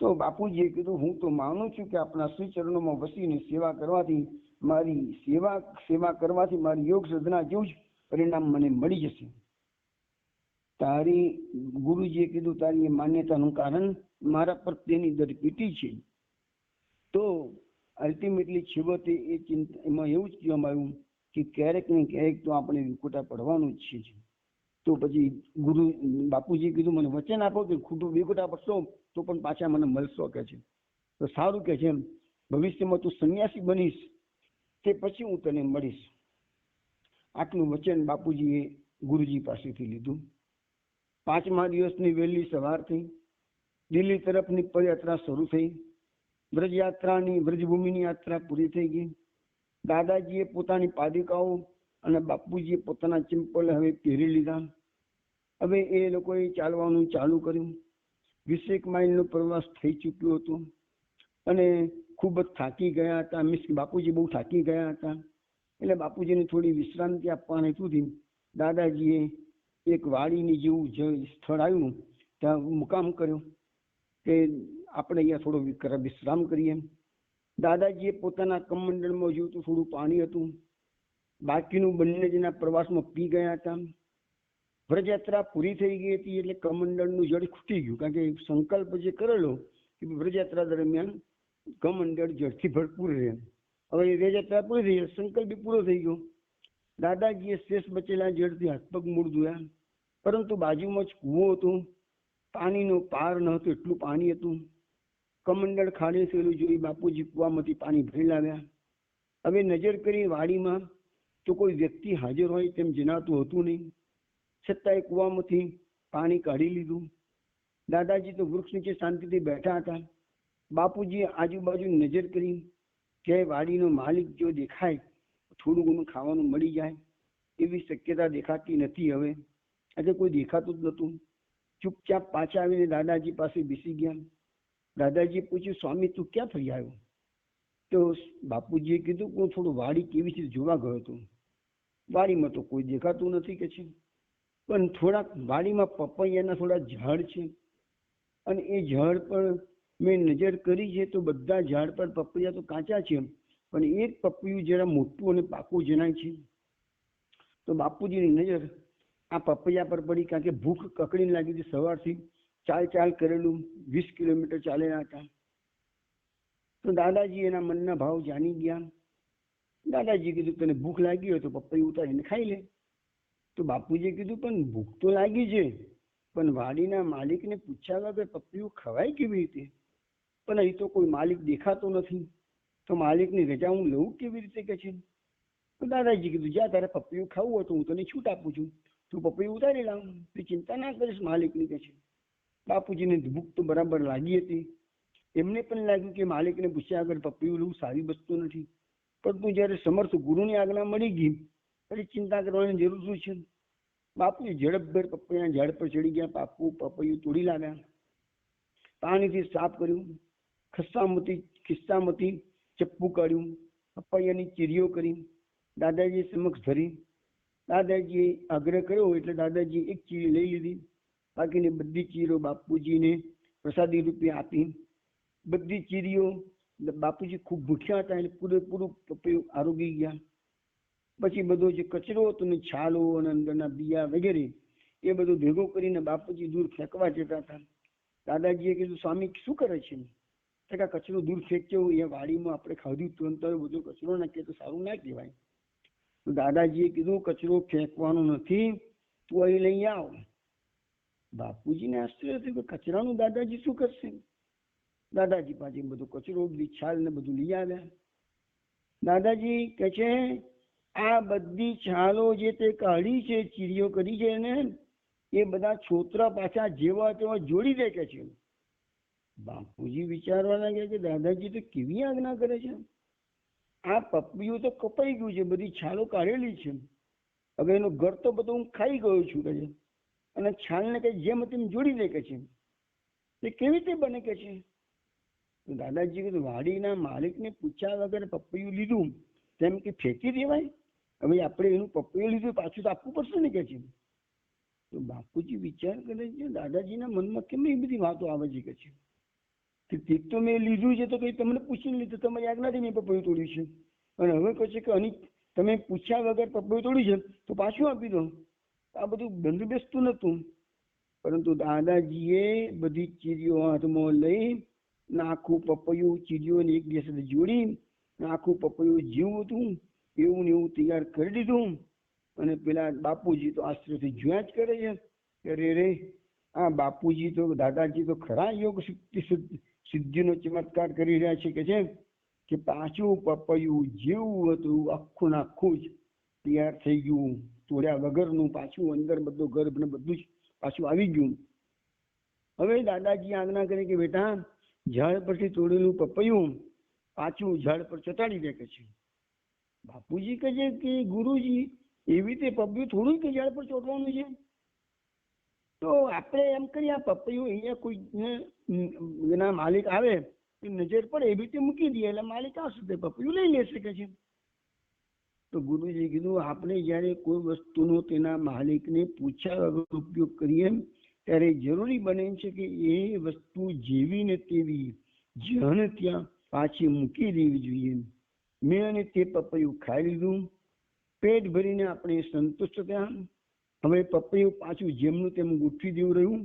તો બાપુજીએ કીધું, હું તો માનું છું કે આપણા શ્રી ચરણોમાં વસીને સેવા કરવાથી મારી યોગ સાધના જેવું જ પરિણામ મને મળી જશે. તારી, ગુરુજીએ કીધું, તારી માન્યતાનું કારણ મારા પ્રત્યેની દરપીટી છે. તો અલ્ટિમેટલી છેવટે એ ચિંતા, એમાં એવું જ કહેવામાં આવ્યું કે ક્યારેક ને ક્યારેક તો આપણે વિખૂટા પડવાનું જ છે. તો પછી બાપુજીએ કીધું, મને વચન આપો કે ખોટું વિખૂટા પડશો તો પણ પાછા મને મળશો કે છે. તો સારું કે છે, ભવિષ્યમાં તું સંન્યાસી બનીશ તે પછી હું તને મળીશ. આટલું વચન બાપુજીએ ગુરુજી પાસેથી લીધું. 5મા દિવસની વહેલી સવાર થઈ. દિલ્હી તરફની પદયાત્રા શરૂ થઈ. વ્રજભૂમિની યાત્રા પૂરી થઈ ગઈ. દાદાજીએ પોતાની પાદિકાઓ અને બાપુજીએ પોતાના ચંપલ હવે પહેરી લીધા. હવે એ લોકોએ ચાલવાનું ચાલુ કર્યું. 20 માઇલનો પ્રવાસ થઈ ચૂક્યો હતો અને ખૂબ જ થાકી ગયા હતા. બાપુજી બહુ થાકી ગયા હતા, એટલે બાપુજીને થોડી વિશ્રાંતિ આપવાની હતી. દાદાજીએ એક વાડીની જેવું સ્થળ આવ્યું, ત્યાં મુકામ કર્યો કે આપણે અહીંયા થોડો વિશ્રામ કરીએ. દાદાજીએ પોતાના કમંડળમાં જોયું થોડું પાણી હતું. બાકીનું બંને જણા પ્રવાસમાં પી ગયા હતા. વ્રજયાત્રા પૂરી થઈ ગઈ હતી એટલે કમંડળનું જળ ખૂટી ગયું, કારણ કે સંકલ્પ જે કરેલો કે વ્રજયાત્રા દરમિયાન કમંડળ જળથી ભરપૂર રહે. હવે વ્રજયાત્રા પૂરી થઈ, સંકલ્પ બી પૂરો થઈ ગયો. દાદાજીએ શેષ બચેલા જળથી હાથ પગ મૂળ ધોયા, પરંતુ બાજુમાં જ કૂવો હતો. પાણીનો પાર ન હતો એટલું પાણી હતું. કમંડળ ખાલી થયેલું જોઈ બાપુજી કૂવામાંથી પાણી ભરી લાવ્યા. હવે નજર કરી વાડીમાં તો કોઈ વ્યક્તિ હાજર હોય તેમ જણાતું હતું નહીં, છતાંય કૂવામાંથી પાણી કાઢી લીધું. દાદાજી તો વૃક્ષ નીચે શાંતિથી બેઠા હતા. બાપુજીએ આજુબાજુ નજર કરી કે વાડીનો માલિક જો દેખાય થોડું ઘણું ખાવાનું મળી જાય એવી શક્યતા દેખાતી નથી. હવે આજે કોઈ દેખાતું જ નતું. ચૂપચાપ પાછા આવીને દાદાજી પાસે બેસી ગયા. દાદાજીએ પૂછ્યું, સ્વામી તું ક્યાં ફરી આવ્યો? તો બાપુજીએ કીધું, હું થોડું વાડી કેવી છે જોવા ગયો હતો. વાડીમાં તો કોઈ દેખાતું નથી કે છે, પણ થોડાક વાડીમાં પપૈયાના થોડા ઝાડ છે અને એ ઝાડ પર મેં નજર કરી છે તો બધા ઝાડ પર પપૈયા તો કાચા છે, પણ એક પપૈયું જરા મોટું અને પાકું જણાય છે. તો બાપુજીની નજર આ પપૈયા પર પડી, કારણ કે ભૂખ કકડીને લાગી હતી. સવારથી ચાલ કરેલું 20 કિલોમીટર ચાલેલા હતા. તો દાદાજી એના મનના ભાવ જાણી ગયા. દાદાજી કીધું, તને ભૂખ લાગી હોય તો પપૈયું ઉતારીને ખાઈ લે. તો બાપુજીએ કીધું, પણ ભૂખ તો લાગી છે, પણ વાડીના માલિકને પૂછ્યા વગર પપૈયું ખવાય કેવી રીતે? પણ અહીં તો કોઈ માલિક દેખાતો નથી, તો માલિકની રજા હું લઉં કેવી રીતે કે છે? તો દાદાજી કીધું, જા તારે પપૈયું ખાવું હોય તો હું તને છૂટ આપું છું, તું પપૈયું ઉતારી લાવ, તું ચિંતા ના કરીશ માલિકની કે છે. બાપુજીને ભૂખ તો બરાબર લાગી હતી. એમને પણ લાગ્યું કે માલિકને પૂછ્યા વગર પપૈયું લેવું સારી વસ્તુ નથી, પરંતુ જયારે સમર્થ ગુરુની આજ્ઞા મળી ગઈ પછી ચિંતા કરવાની જરૂર શું છે? બાપુજી ઝડપભેર પપૈયાના ઝાડ પર ચડી ગયા. પાકું પપૈયું તોડી લાવ્યા, પાણીથી સાફ કર્યું, ખિસ્સામાંથી ચપ્પુ કાઢ્યું, પપૈયાની ચીરીઓ કરી દાદાજી સમક્ષ ધરી. દાદાજીએ આગ્રહ કર્યો એટલે દાદાજી એક ચીરી લઈ લીધી, બાકીની બધી ચીરો બાપુજીને પ્રસાદી રૂપે આપી. બધી ચીરીઓ બાપુજી ખૂબ ભૂખ્યા હતા એટલે પૂરેપૂરું પપૈયું આરોગી ગયા. પછી બધો જે કચરો હતો ને છાલો અને અંદરના બિયા વગેરે એ બધું ભેગો કરીને બાપુજી દૂર ફેંકવા જતા હતા. દાદાજીએ કીધું, સ્વામી શું કરે છે? કે કચરો દૂર ફેંકજો, એ વાડીમાં આપણે ખાધું તુરંત બધો કચરો નાખીએ તો સારું ના કહેવાય. તો દાદાજીએ કીધું, કચરો ફેંકવાનો નથી, તું અહીં લઈ આવ. બાપુજીને આશ્ચર્ય થયું કે કચરાનું દાદાજી શું કરશે? દાદાજી પાસે બધો કચરો, બધી છાલ ને બધું લઈ આવ્યા. દાદાજી કે છે, આ બધી છાલો જે તે કાઢી છે, ચીરીઓ કરી છે ને, એ બધા છોતરા પાછા જેવા તેવા જોડી દે કે છે. બાપુજી વિચારવા લાગ્યા કે દાદાજી તો કેવી આજ્ઞા કરે છે. આ પપૈયું તો કપાઈ ગયું છે, બધી છાલો કાઢેલી છે, હવે એનો ઘર તો બધું હું ખાઈ ગયો છું કે છે, અને છાલને કઈ જેમ તેમ જોડી દે કે છે. તે કેવી રીતે બને કે છે? દાદાજી કીધું, વાડીના માલિકને પૂછ્યા વગર પપૈયું લીધું તેમ કે ફેંકી દેવાય? હવે આપણે એનું પપૈયું લીધું પાછું તો આપવું પડશે ને કે છે. તો બાપુજી વિચાર કરે છે, દાદાજીના મનમાં કેમ એ બધી વાતો આવે છે કે છે. ઠીક તો મેં લીધું છે તો કઈ તમને પૂછીને લીધું, તમારી આજ્ઞાથી મેં પપૈયું તોડ્યું છે, અને હવે કહે છે કે અની તમે પૂછ્યા વગર પપૈયું તોડ્યું છે તો પાછું આપી દો. આ બધું બંધબેસતું નતું, પરંતુ દાદાજીએ બધી ચીરીઓ હાથમાં લઈ આખું પપૈયું ચીરીઓને એકબીજા સાથે જોડી આખું પપૈયું જેવું હતું એવું ને એવું તૈયાર કરી દીધું. અને પેલા બાપુજી તો આશ્ચર્યથી જોયા જ કરે છે કે રે આ બાપુજી તો દાદાજી તો ખરા યોગ સિદ્ધિનો ચમત્કાર કરી રહ્યા છે કે પાછું પપૈયું જેવું હતું આખું ને આખું જ તૈયાર થઈ ગયું, તોડ્યા વગરનું, પાછું અંદર બધું ગર્ભ ને બધું જ પાછું આવી ગયું. હવે દાદાજી આજ્ઞા કરે કે બેટા ઝાડ પરથી તોડેલું પપૈયું પાછું ઝાડ પર ચોંટાડી દે કે છે. બાપુજી કહે છે કે ગુરુજી એવી રીતે પપૈયું થોડું કે ઝાડ પર ચોંટવાનું છે? તો આપણે એમ કરીએ આ પપૈયું અહીંયા કોઈ એના માલિક આવે નજર પડે એવી રીતે મૂકી દઈએ, એટલે માલિક આવશે તે પપૈયું લઈ લેશે કે છે. તો ગુરુજી કીધું, આપણે જયારે કોઈ વસ્તુનો તેના માલિકને પૂછ્યા વગર ઉપયોગ કરીએ ત્યારે જરૂરી બને છે કે એ વસ્તુ જેવી ને તેવી જ્યાં ત્યાં પાછી મૂકી દેવી જોઈએ. મેં અને તે પપૈયું ખાઈ લીધું, પેટ ભરીને આપણે સંતુષ્ટ થયા. હવે પપૈયું પાછું જેમનું તેમ ગોઠવી દેવું રહ્યું,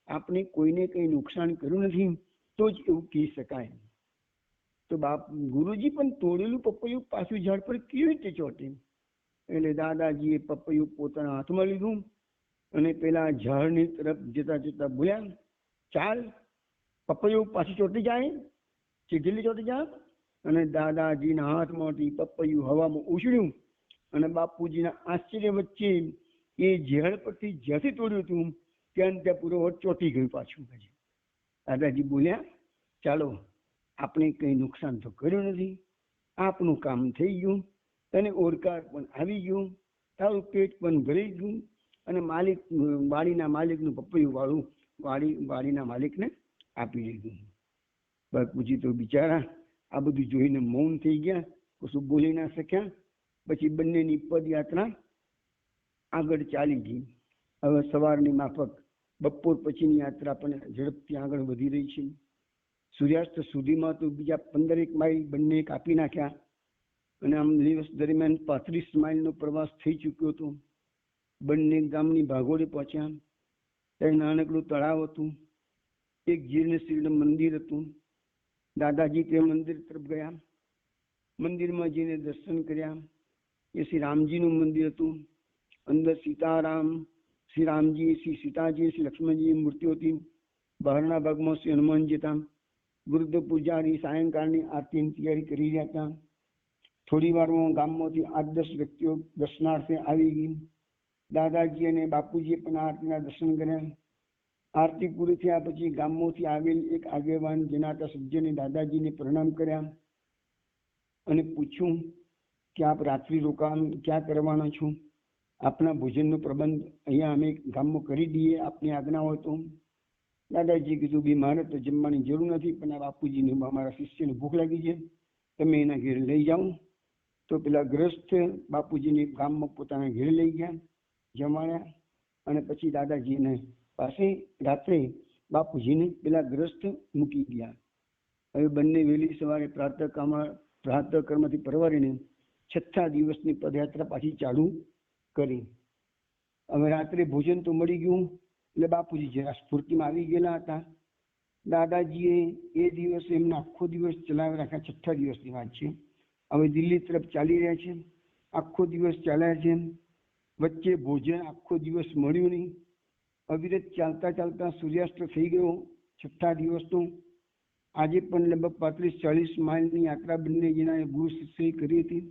આપણે કોઈને કંઈ નુકસાન કર્યું નથી, તો જ એવું કહી શકાય. તો ગુરુજી પણ તોડેલું પપૈયું પાછું ઝાડ પર કેવી રીતે ચોટે? એટલે દાદાજીએ પપૈયું પોતાના હાથમાં લીધું અને પેલા ઝાડની તરફ જતા જતા બોલ્યા, ચાલ પપૈયું પાછું ચોટી જાય, સીધી ચોટી જાય. અને દાદાજીના હાથમાંથી પપૈયું હવામાં ઉછળ્યું અને બાપુજીના આશ્ચર્ય વચ્ચે એ ઝાડ પરથી જ્યાંથી તોડ્યું હતું ત્યાં પૂરો ચોટી ગયું પાછું. દાદાજી બોલ્યા, ચાલો આપણે કંઈ નુકસાન તો કર્યું નથી, આપનું કામ થઈ ગયું, તને ઓળકાર પણ આવી ગયું, તારું પેટ પણ ભરી ગયું, અને માલિક વાડીના માલિકનું પપૈયું વાળું વાડીના માલિકને આપી દીધું. બાપુજી તો બિચારા આ બધું જોઈને મૌન થઈ ગયા, કશું બોલી ના શક્યા. પછી બંનેની પદયાત્રા આગળ ચાલી ગઈ. હવે સવારની માફક બપોર પછીની યાત્રા પણ ઝડપથી આગળ વધી રહી છે. સૂર્યાસ્ત સુધીમાં તો બીજા 15 માઇલ બંને કાપી નાખ્યા, અને આમ દિવસ દરમિયાન 35 માઇલનો પ્રવાસ થઈ ચૂક્યો હતો. બંને ગામની ભાગોળે પહોંચ્યા. ત્યાં નાનકડું તળાવ હતું, એક જીર્ણશીર્ણ મંદિર હતું. દાદાજી તે મંદિર તરફ ગયા. મંદિરમાં જઈને દર્શન કર્યા. એ શ્રી રામજીનું મંદિર હતું. અંદર સીતારામ, શ્રી રામજી, શ્રી સીતાજી, શ્રી લક્ષ્મણજીની મૂર્તિઓ હતી. બહારના ભાગમાં શ્રી હનુમાનજી હતા. વૃદ્ધ પૂજારી સાયંકાળની આરતીની તૈયારી કરી રહ્યા હતા. થોડી વારમાં ગામમાંથી 8-10 વ્યક્તિઓ દર્શનાર્થે આવી ગઈ. દાદાજી અને બાપુજીએ પણ આરતીના દર્શન કર્યા. આરતી પૂરી થયા પછી ગામમાંથી આવેલ એક આગેવાન જનાતા સજ્જને દાદાજીને પ્રણામ કર્યા અને પૂછ્યું કે આપ રાત્રિ રોકાણ ક્યાં કરવાના છો? આપના ભોજનનો પ્રબંધ અહીંયા અમે ગામમાં કરી દઈએ, આપની આજ્ઞા હોય તો. દાદાજી કીધું, બી મારે તો જમવાની જરૂર નથી, પણ આ બાપુજીને અમારા શિષ્યને ભૂખ લાગી છે, તમે એના ઘેર લઈ જાઓ. તો પેલા ગ્રસ્ત બાપુજીને ગામમાં પોતાના ઘેર લઈ ગયા, જમાડ્યા, અને પછી દાદાજીને પાસે રાત્રે બાપુજીને પેલા ગ્રસ્ત મૂકી ગયા. હવે બંને વહેલી સવારે પ્રાતઃ કર્મથી પરવારીને 6થા દિવસની પદયાત્રા પાછી ચાલુ કરી. હવે રાત્રે ભોજન તો મળી ગયું એટલે બાપુજી જરા સ્ફૂર્તિમાં આવી ગયેલા હતા. દાદાજીએ એ દિવસે એમને આખો દિવસ ચલાવી રાખ્યા. 6થા દિવસની વાત છે. હવે દિલ્હી તરફ ચાલી રહ્યા છે. આખો દિવસ ચાલ્યા છે. વચ્ચે ભોજન આખો દિવસ મળ્યું નહીં. અવિરત ચાલતા ચાલતા સૂર્યાસ્ત થઈ ગયો 6થા દિવસનો. આજે પણ લગભગ 35-40 માઇલની યાત્રા બંને જણાએ ગુરુ શિષ્યએ કરી હતી.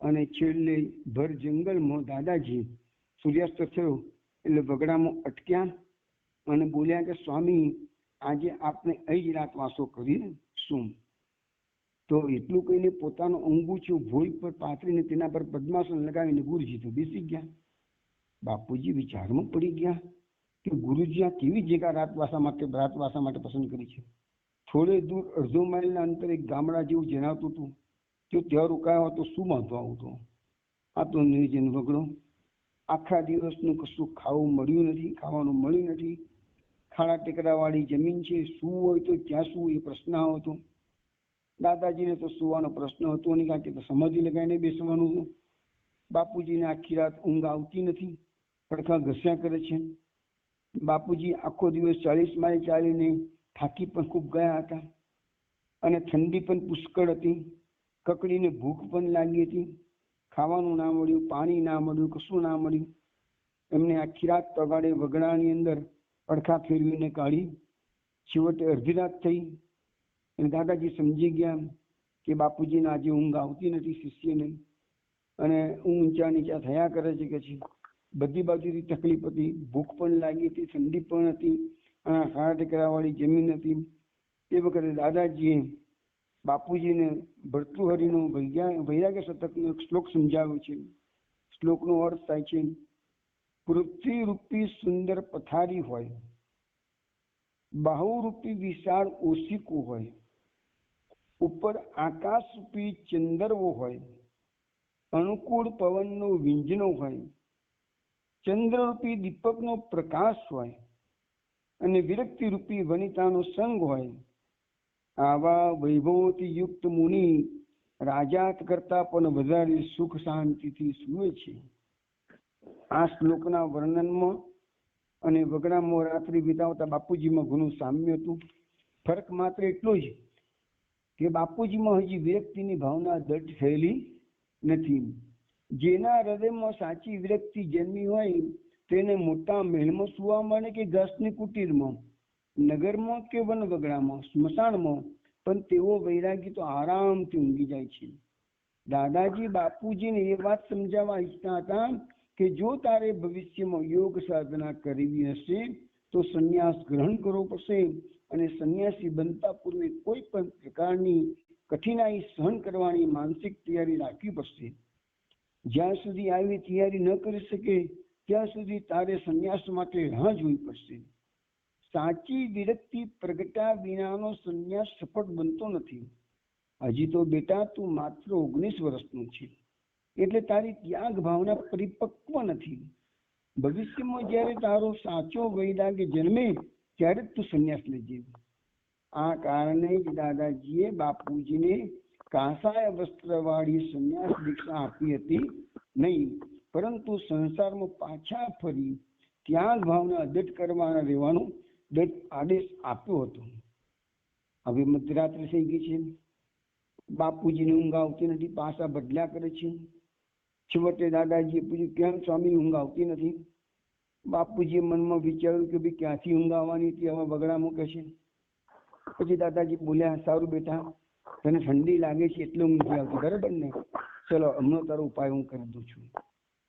અને છેલ્લે ભર જંગલમાં દાદાજી સૂર્યાસ્ત થયો એટલે વગડામાં અટક્યા અને બોલ્યા કે સ્વામી, આજે આપણે અહીં જ રાતવાસો કરીશું. તો એટલું કહીને પોતાનો અંગૂછો ભોય પર પાથરીને તેના પર પદ્માસન લગાવીને ગુરુજી તો બેસી ગયા. બાપુજી વિચારમાં પડી ગયા કે ગુરુજી આ કેવી જગ્યા રાતવાસા માટે પસંદ કરી છે. થોડે દૂર અડધો માઇલના અંતરે એક ગામડા જેવું જણાવતું હતું. જો ત્યાં રોકાયો તો શું વાંધો આવતો? આ તો નિર્જન વગડો. આખા દિવસનું કશું ખાવાનું મળ્યું નથી. ખાડા ટેકરાવાળી જમીન છે, શું હોય તો ક્યાં શું એ પ્રશ્ન હતો. દાદાજીને તો સુવાનો પ્રશ્ન હતો નહીં, કારણ કે સમાધિ લગાવીને બેસવાનું હતું. બાપુજીને આખી રાત ઊંઘ આવતી નથી, પડખા ઘસ્યા કરે છે. બાપુજી આખો દિવસ 40 માઇલ ચાલીને થાકી પણ ખૂબ ગયા હતા, અને ઠંડી પણ પુષ્કળ હતી. કકડીને ભૂખ પણ લાગી હતી. ખાવાનું ના મળ્યું, પાણી ના મળ્યું, કશું ના મળ્યું. એમને આખી રાત તગાડે વગડાની અંદર પડખા ફેરવીને કાઢી. છેવટે અડધી રાત થઈ અને દાદાજી સમજી ગયા કે બાપુજીને આજે ઊંઘ આવતી નથી શિષ્યને, અને ઊંચા નીચા થયા કરે છે. કે છે બધી બાજુથી તકલીફ હતી, ભૂખ પણ લાગી હતી, ઠંડી પણ હતી, અને ખાડા ટેકરાવાળી જમીન હતી. એ વખતે દાદાજીએ બાપુજીને ભર્તૃહરિનો વૈરાગ્ય શતકનો એક શ્લોક સમજાવ્યો છે. શ્લોકનો અર્થ થાય છે, પૃથ્વી રૂપી સુંદર પથારી હોય, બાહુરૂપી વિશાળ ઓશિકું હોય, ઉપર આકાશ રૂપી ચંદરવો હોય, અનુકૂળ પવનનો વિંજનો હોય, ચંદ્રરૂપી દીપકનો પ્રકાશ હોય, અને વિરક્તિ રૂપી વનિતાનો સંગ હોય. આવા વૈભવોથી યુક્ત મુનિ રાજાત કરતા પણ વધારે સુખ શાંતિથી સૂવે છે. આ શ્લોકના વર્ણનમાં અને વગડામાં રાત્રિ વિતાવતા બાપુજીમાં ઘણું સામ્ય હતું. ફરક માત્ર એટલો જ કે બાપુજીમાં હજી વિરક્તિની ભાવના દઢ થયેલી નથી. જેના હૃદયમાં સાચી વિરક્તિ જન્મી હોય તેને મોટા મહેલમાં સુવા મળે કે ઘાસની કુટીરમાં, નગરમાં કે વન વગડામાં, સ્મશાનમાં, પણ તેઓ વૈરાગી તો આરામથી ઊંઘી જાય છે. દાદાજી બાપુજીને એ વાત સમજાવવા ઈચ્છતા હતા કે જો તારે ભવિષ્યમાં યોગ સાધના કરવી હશે તો સંન્યાસ ગ્રહણ કરવો પડશે, અને સંન્યાસી બનતા પૂર્વે કોઈ પણ પ્રકારની કઠિનાઈ સહન કરવાની માનસિક તૈયારી રાખવી પડશે. જ્યાં સુધી આવી તૈયારી ન કરી શકે ત્યાં સુધી તારે સંન્યાસ માટે રાહ જોવી પડશે. સાચી વિરક્તિ પ્રગટ્યા વિનાનો સંન્યાસ સફળ બનતો નથી. હજી તો બેટા તું માત્ર 19 વર્ષનું છે, એટલે તારી ત્યાગ ભાવના પરિપક્વ નથી. ભવિષ્યમાં જ્યારે તારો સાચો વૈરાગ્ય જન્મે ત્યારે જ તું સંન્યાસ લેજે. આ કારણે જ દાદાજીએ બાપુજીને કાંસાય વસ્ત્રવાળી સંન્યાસ દીક્ષા આપી હતી નહીં, પરંતુ સંસારમાં પાછા ફરી ત્યાગ ભાવના અદટ કરવાના રહેવાનો આદેશ આપ્યો હતો. હવે મધરાત્રિ થઈ ગઈ છે, બાપુજીની ઊંઘ આવતી નથી, પાસા બદલ્યા કરે છે. છેવટે દાદાજીએ પૂછ્યું, કેમ સ્વામી ઊંઘ આવતી નથી? બાપુજીએ મનમાં વિચાર્યું કે ભાઈ ક્યાંથી ઊંઘ આવવાની હતી, હવે બગડા મૂકે છે. પછી દાદાજી બોલ્યા, સારું બેટા, તને ઠંડી લાગે છે એટલે ઊંઘ નથી આવતી, બરાબર ને? ચલો હમણાં તારો ઉપાય હું કરી દઉં છું.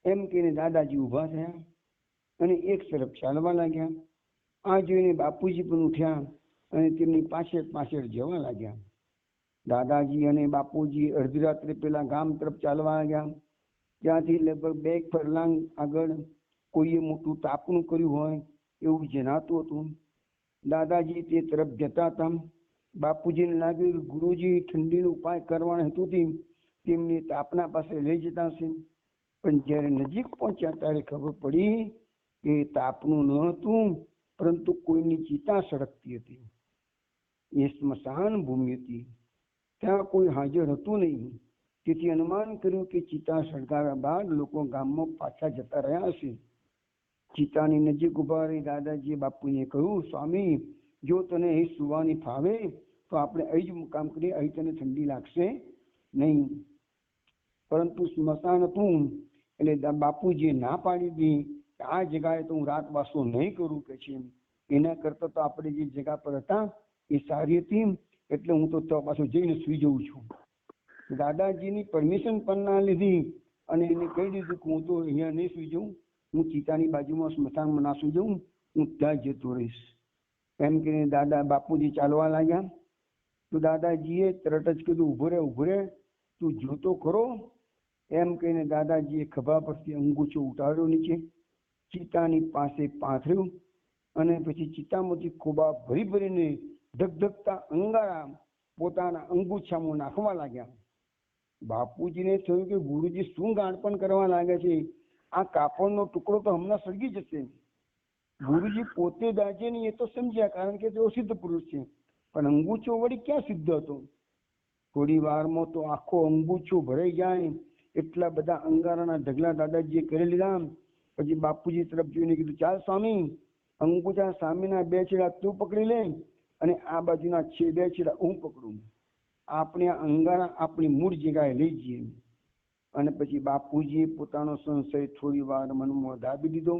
એમ કહીને દાદાજી ઊભા થયા અને એક તરફ ચાલવા લાગ્યા. આ જોઈને બાપુજી પણ ઉઠ્યા અને તેમની પાછળ પાછળ જવા લાગ્યા. દાદાજી અને બાપુજી અડધી રાત્રે પેલા ગામ તરફ ચાલવા ગયા. ત્યાંથી લગભગ 2 ફરલાંગ આગળ કોઈએ મોટું તાપણું કર્યું હોય એવું જણાતું હતું. દાદાજી તે તરફ જતા હતા. બાપુજીને લાગ્યું કે ગુરુજી ઠંડીનો ઉપાય કરવાના હેતુથી તેમને તાપના પાસે લઈ જતા હશે. પણ જ્યારે નજીક પહોંચ્યા ત્યારે ખબર પડી કે તાપનું ન હતું, પરંતુ કોઈની ચિતા સળગતી હતી. એ સ્મશાન ભૂમિ હતી, ત્યાં કોઈ હાજર હતું નહીં. તેથી અનુમાન કર્યું કે ચિતા સળગાવ્યા બાદ લોકો ગામમાં પાછા જતા રહ્યા હશે. ચિતાની નજીક ઉભા રહી દાદાજીએ બાપુને કહ્યું, સ્વામી, જો તને અહીં સુવાની ફાવે તો આપણે અહીં જ મુકામ કરીએ, અહીં તને ઠંડી લાગશે નહીં. પરંતુ સ્મશાન હતું એટલે બાપુજીએ ના પાડી દીધી કે આ જગ્યાએ તો હું રાતવાસો નહીં કરું કે છે. એના કરતા તો આપણે જે જગ્યા પર હતા એ સારી હતી, એટલે હું તો પાછો જઈને સુઈ જઉં છું. દાદાજીની પરમિશન પણ ના લીધી અને એને કહી દીધું કે હું તો અહીંયા નહીં સુઈ જાઉં, હું ચિતાની બાજુમાં સ્મશાનમાં ના સુઈ જાઉં, હું ત્યાં જતો રહીશ. એમ કહીને બાપુજી ચાલવા લાગ્યા. તો દાદાજીએ તરત જ કીધું, ઉભો રે, તું જોતો ખરો. એમ કહીને દાદાજીએ ખભા પરથી અંગૂઠો ઉતાર્યો નીચે, ચિતાની પાસે પાથર્યું અને પછી ચિતામાંથી ખોબા ભરી ભરીને ધગધગતા અંગારા પોતાના અંગૂઠામાં નાખવા લાગ્યા. બાપુજીને થયું કે ગુરુજી શું ગાણપણ કરવા લાગે છે, આ કાપડનો ટુકડો તો હમણાં સળગી જશે. ગુરુજી પોતે દાજે નહીં એ તો સમજ્યા, કારણ કે તેઓ સિદ્ધ પુરુષ છે, પણ અંગૂઠો વળી ક્યાં સિદ્ધ હતો? થોડી વારમાં તો આખો અંગૂઠો ભરાઈ જાય એટલા બધા અંગારાના ઢગલા દાદાજીએ કરી લીધા. પછી બાપુજી તરફ જોઈને કીધું, ચાલ સ્વામી, અંગૂઠા સામેના 2 છેડા તું પકડી લે અને આ બાજુના 2 છેડા હું પકડું. આપણે આ અંગારા આપણી મૂળ જગ્યાએ લઈ જઈએ. અને પછી બાપુજીએ પોતાનો સંશય થોડી વાર મનમાં દાબી દીધો.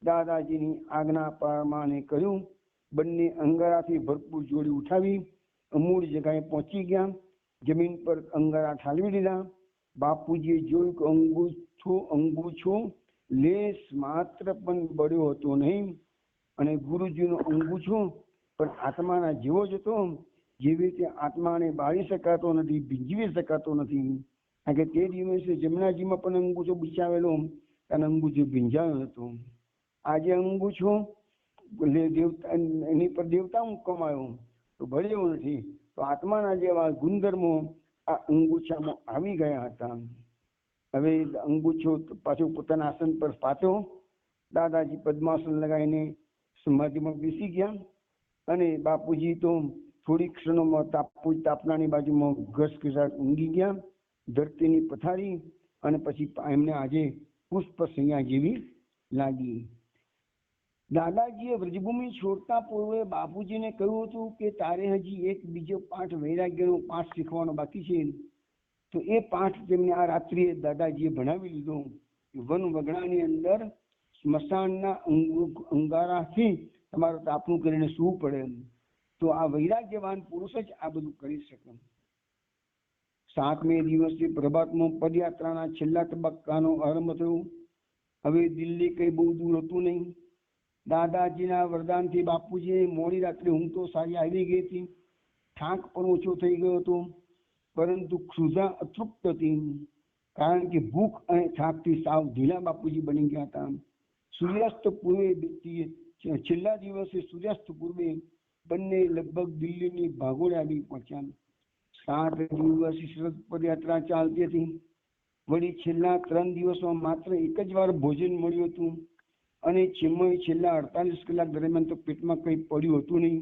દાદાજીની આજ્ઞા પ્રમાણે કહ્યું. બંને અંગારાથી ભરપૂર જોડી ઉઠાવી મૂળ જગ્યાએ પહોંચી ગયા. જમીન પર અંગારા ઠાલવી દીધા. બાપુજીએ જોયું કે અંગૂઠો લેસ માત્ર પણ બળ્યો હતો નહીં, અને ગુરુજીનો અંગૂઠો પણ આત્માના જેવો જ હતો. જેવી રીતે આત્માને બાળી શકાતો નથી, ભીંજવી શકાતો નથી. કારણ કે તે દિવસે જમનાજીમાં પણ અંગૂઠો બિછાવેલો અને અંગૂઠો ભીંજાયો હતો. આજે અંગૂઠો એની પર દેવતા મૂકવામાં આવ્યો તો ભળ્યો નથી. તો આત્માના જેવા ગુણધર્મો આ અંગૂઠામાં આવી ગયા હતા. હવે અંગૂઠો પાછો પોતાના આસન પર પાછો. દાદાજી પદ્માસન લગાવીને સમાધિમાં બેસી ગયા અને બાપુજી તો થોડી ક્ષણોમાં તાપનાની બાજુમાં ઘસઘસાટ ઊંઘી ગયા. ધરતીની પથારી અને પછી એમને આજે પુષ્પ સૈયા જેવી લાગી. દાદાજીએ વ્રજભૂમિ છોડતા પૂર્વે બાપુજીને કહ્યું હતું કે તારે હજી એક બીજો પાઠ, વૈરાગ્યનો પાઠ શીખવાનો બાકી છે. તો એ પાઠ તેમને આ રાત્રિએ દાદાજીએ ભણાવી લીધો. વન વગડાની અંદર સ્મશાનના અંગારાથી તમારે તાપણું કરીને સૂવું પડે. તો આ વૈરાગ્યવાન પુરુષ જ આ બધું કરી શકે. 7મે દિવસે પ્રભાતમાં પદયાત્રાના છેલ્લા તબક્કાનો આરંભ થયો. હવે દિલ્હી કઈ બહુ દૂર હતું નહીં. દાદાજીના વરદાનથી બાપુજીને મોડી રાત્રે ઊંઘ તો સારી આવી ગઈ હતી. થાક પણ ઓછો થઈ ગયો હતો, પરંતુ ક્ષુધા અતૃપ્ત હતી. કારણ કે ભૂખ અને થાકથી સાવ ઢીલા બાપુજી બની ગયા હતા. સૂર્યાસ્ત પૂર્વે છેલ્લા દિવસે સૂર્યાસ્ત પૂર્વે બંને લગભગ દિલ્હીની ભાગોળે આવી પહોંચ્યા. 7 દિવસ શરદ પદયાત્રા ચાલતી હતી. વળી છેલ્લા 3 દિવસમાં માત્ર એક જ વાર ભોજન મળ્યું હતું અને છેલ્લા 48 કલાક દરમિયાન તો પેટમાં કંઈ પડ્યું હતું નહીં.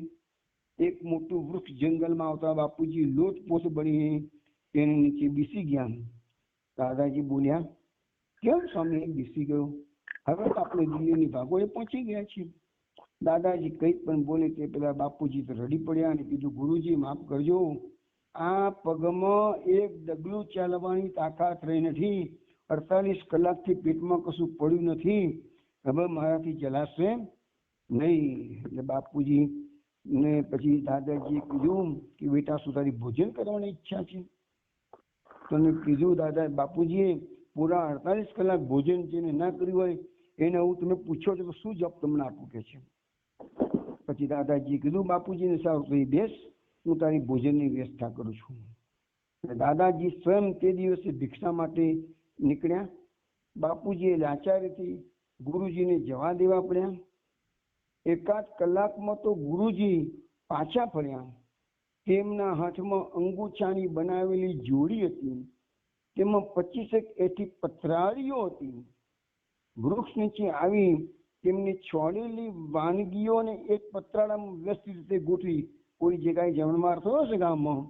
એક મોટું વૃક્ષ જંગલમાં આવતા બાપુજી લોટપોટ બનીને તેની નીચે બેસી ગયા. દાદાજી બોલ્યા, કેમ સ્વામી બેસી ગયો? હવે તો આપણે દિલ્હીની ભાગોળે પહોંચી ગયા છીએ. દાદાજી કંઈ પણ બોલે તે પેલા બાપુજી તો રડી પડ્યા અને કીધું, ગુરુજી માફ કરજો, આ પગમાં એક ડગલું ચાલવાની તાકાત રહી નથી. 48 કલાકથી પેટમાં કશું પડ્યું નથી. હવે મારાથી ચલાશે નહીં. એટલે બાપુજી ને પછી દાદાજીએ કીધું કે બેટા શું તારી ભોજન કરવાની ઈચ્છા છે? તને કીધું બાપુજીએ પૂરા 48 કલાક ભોજન જેને ના કર્યું હોય એને હું તમે પૂછો છો તો શું જવાબ તમને આપું કે છે? પછી દાદાજીએ કીધું બાપુજીને સારું તો બેસ, હું તારી ભોજનની વ્યવસ્થા કરું છું. દાદાજી સ્વયં તે દિવસે ભિક્ષા માટે નીકળ્યા. બાપુજીએ લાચારીથી ગુરુજીને જવા દેવા પડ્યા. એકાદ કલાકમાં તો ગુરુજી પાછા ફર્યા. તેમના હાથમાં અંગૂઠાની બનાવેલી જોડી હતી. તેમાં 25 એથી પથરાળીઓ હતી. વૃક્ષ નીચે આવી તેમની છોડેલી વાનગીઓને એક પતરાળામાં વ્યવસ્થિત રીતે ગોઠવી. કોઈ જગ્યાએ જમણવાર થયો છે ગામમાં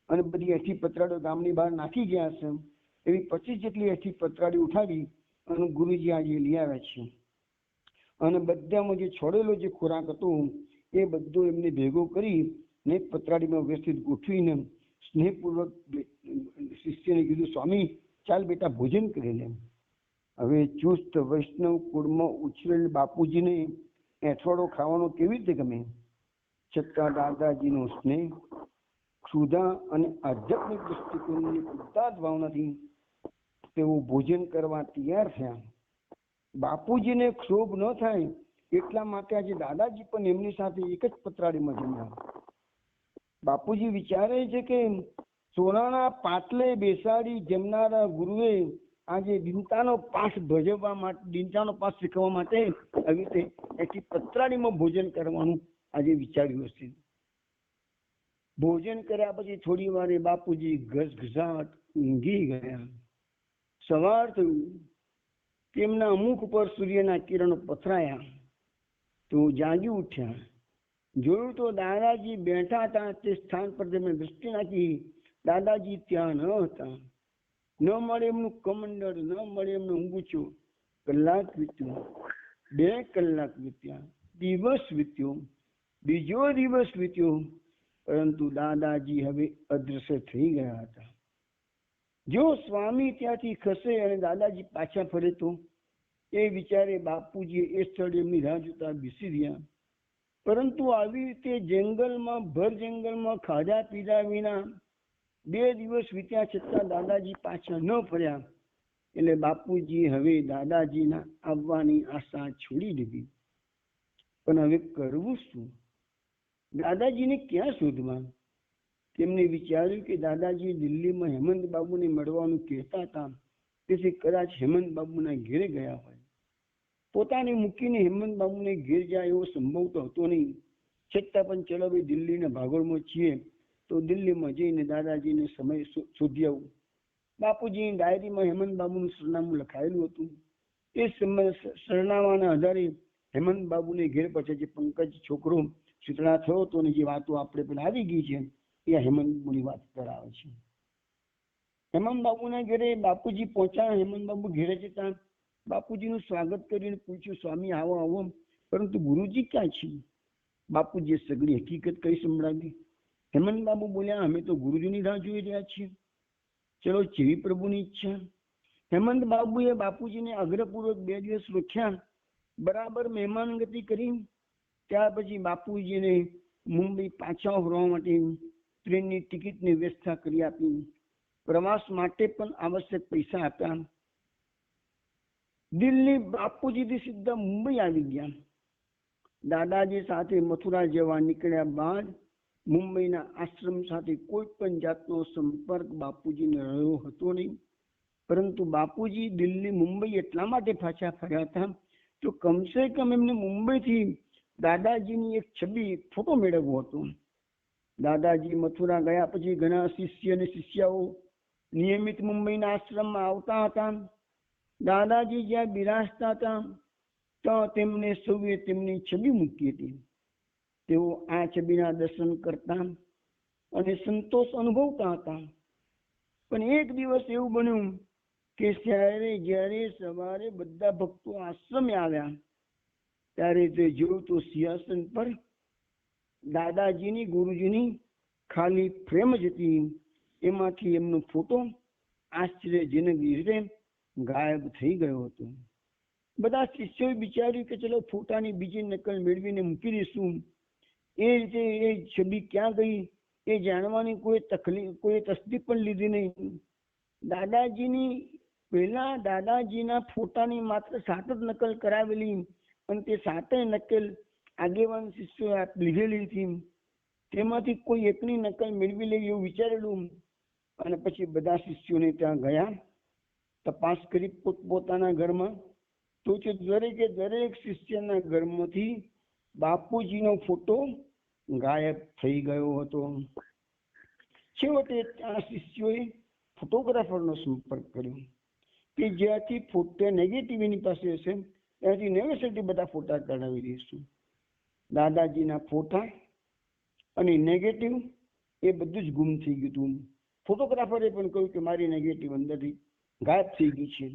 અને બધી એઠી પતરાળીઓ ગામની બહાર નાખી ગયા છે, એવી 25 જેટલી એઠી પતરાળી ઉઠાવી અને ગુરુજી આજે લઈ આવ્યા છે. અને બધામાં જે છોડેલો જે ખોરાક હતો એ બધો એમને ભેગો કરી ને પતરાળીમાં વ્યવસ્થિત ગોઠવીને સ્નેહપૂર્વક શિષ્યને કીધું, સ્વામી ચાલ બેટા ભોજન કરી લે. હવે ચુસ્ત વૈષ્ણવ કુળમાં ઉછરેલ બાપુજીને એઠવાડો ખાવાનો કેવી રીતે ગમે? છતાં દાદાજીનો સ્નેહ, ક્ષુધા અને આધ્યાત્મિક દૃષ્ટિકોણની પૂરતા જ ભાવનાથી તેઓ ભોજન કરવા તૈયાર થયા. બાપુજીને ક્ષોભ ન થાય એટલા માટે આજે દાદાજી પણ એમની સાથે એક જ પતરાળીમાં જમ્યા. બાપુજી વિચારે છે કે સોનાના પાટલે બેસાડી જમનારા ગુરુએ આજે દિનતાનો પાઠ ભજવવા માટે, દિનતાનો પાઠ શીખવા માટે આવી રીતે એથી પતરાળીમાં ભોજન કરવાનું આજે વિચાર્યું હશે. ભોજન કર્યા પછી થોડી વારે બાપુજી ઘસઘસાટ ઊંઘી ગયા. સવાર થયું. તેમના મુખ પર સૂર્યના કિરણો પથરાયા તો જાગી ઉઠ્યા. જોયું તો દાદાજી બેઠા હતા. તે સ્થાન પર તેમણે દૃષ્ટિ નાખી. દાદાજી ત્યાં ન હતા. ન મળે એમનું કમંડળ, ન મળે એમનો અંગૂઠો. કલાક વીત્યો, 2 કલાક વીત્યા, દિવસ વીત્યો, બીજો દિવસ વીત્યો, પરંતુ દાદાજી હવે અદૃશ્ય થઈ ગયા હતા. જો સ્વામી ત્યાંથી ખસે અને દાદાજી પાછા ફરે તો એ વિચારે બાપુજીએ એ સ્થળે એમની રાહ જોતા બેસી રહ્યા. પરંતુ આવી રીતે જંગલમાં, ભર જંગલમાં ખાધા પીધા વિના 2 દિવસ વીત્યા છતાં દાદાજી પાછા ન ફર્યા. એટલે બાપુજી હવે દાદાજીના આવવાની આશા છોડી દીધી. પણ હવે કરવું શું? દાદાજીને ક્યાં શોધવા? તેમને વિચાર્યું કે દાદાજી દિલ્હીમાં હેમંત બાબુને મળવાનું કહેતા હતા, તેથી કદાચ હેમંત બાબુના ઘેરે ગયા હોય. પોતાને મૂકીને હેમંત બાબુને ઘેર જાય એવો સંભવ તો હતો નહીં. છતાં પણ ચલો ભાઈ દિલ્હીના ભાગોળમાં છીએ તો દિલ્હીમાં જઈને દાદાજીને સમય શોધી આવું. બાપુજીની ડાયરીમાં હેમંત બાબુનું સરનામું લખાયેલું હતું. એ સરનામાના આધારે હેમંત બાબુને ઘેર પછી જે પંકજ છોકરો શીતળા થયો હતો ને જે વાતો આપણે પેલા આવી ગઈ છે એ હેમંત બાબુની વાત કરાવે છે. હેમંત બાબુના ઘરે બાપુજી પહોંચ્યા. હેમંત બાબુ ઘેરે જતા બાપુજીનું સ્વાગત કરીને પૂછ્યું, સ્વામી આવો આવો, પરંતુ ગુરુજી ક્યાં છે? બાપુજીએ સગળી હકીકત કઈ સંભળાવી. હેમંત બાબુ બોલ્યા, અમે તો ગુરુજીની રાહ જોઈ રહ્યા છીએ. ચલો જેવી પ્રભુની ઈચ્છા. હેમંત બાબુએ બાપુજીને આગ્રહપૂર્વક 2 દિવસ રોક્યા. બરાબર મહેમાન ગતિ કરી. ત્યાર પછી બાપુજીને મુંબઈ પાછા ફરવા માટે ટ્રેનની ટિકિટની વ્યવસ્થા કરી આપી. પ્રવાસ માટે પણ આવશ્યક પૈસા આપ્યા. દિલ્હી બાપુજીથી સીધા મુંબઈ આવી ગયા. દાદાજી સાથે મથુરા જવા નીકળ્યા બાદ મુંબઈના આશ્રમ સાથે કોઈ પણ જાતનો સંપર્ક બાપુજીને રહ્યો હતો નહીં. પરંતુ બાપુજી દિલ્હી મુંબઈ એટલા માટે પાછા ફર્યા હતા તો કમસે કમ એમને મુંબઈથી દાદાજીની એક છબી ફોટો મેળવવો હતો. દાદાજી મથુરા ગયા પછી ઘણા શિષ્ય અને શિષ્યાઓ નિયમિત મુંબઈના આશ્રમમાં આવતા હતા. દાદાજી જ્યાં બિરાજતા હતા તો તેમને સૌએ તેમની છબી મૂકી હતી. તેઓ આ છબીના દર્શન કરતા અને સંતોષ અનુભવતા હતા. પણ એક દિવસ એવું બન્યું કે જ્યારે સવારે બધા ભક્તો આશ્રમે આવ્યા ત્યારે તે જોયું તો સિંહાસન પર દાદાજીની ગુરુજીની ખાલી ફ્રેમ જ હતી. એમાંથી એમનો ફોટો આશ્ચર્યજનક રીતે ગાયબ થઈ ગયો હતો. બધા શિષ્યોએ વિચાર્યું કે ચલો ફોટાની બીજી નકલ મેળવીને મૂકી દઈશું. એ રીતે એ છબી ક્યાં ગઈ એ જાણવાની કોઈ તસદીક પણ લીધી નહીં. દાદાજીના ફોટાની માત્ર 7 જ નકલ કરાવેલી અને તે 7 નકલ આગેવાન શિષ્યોએ લીધેલી હતી. તેમાંથી કોઈ એકની નકલ મેળવી લેવી એવું વિચારેલું અને પછી બધા શિષ્યોને ત્યાં ગયા, તપાસ કરી પોતપોતાના ઘરમાં. તો દરેક શિષ્યના ઘરમાંથી બાપુજીનો ફોટો ગાયબ થઈ ગયો હતો. છેવટે આ શિષ્યોએ ફોટોગ્રાફરનો સંપર્ક કર્યો કે જ્યાંથી ફોટો નેગેટિવ એની પાસે હશે ત્યાંથી 90% બધા ફોટા કઢાવી દઈશું. દાદાજીના ફોટા અને નેગેટિવ એ બધું જ ગુમ થઈ ગયું હતું. ફોટોગ્રાફરે પણ કહ્યું કે મારી નેગેટિવ અંદરથી ગાયબ થઈ ગઈ છે.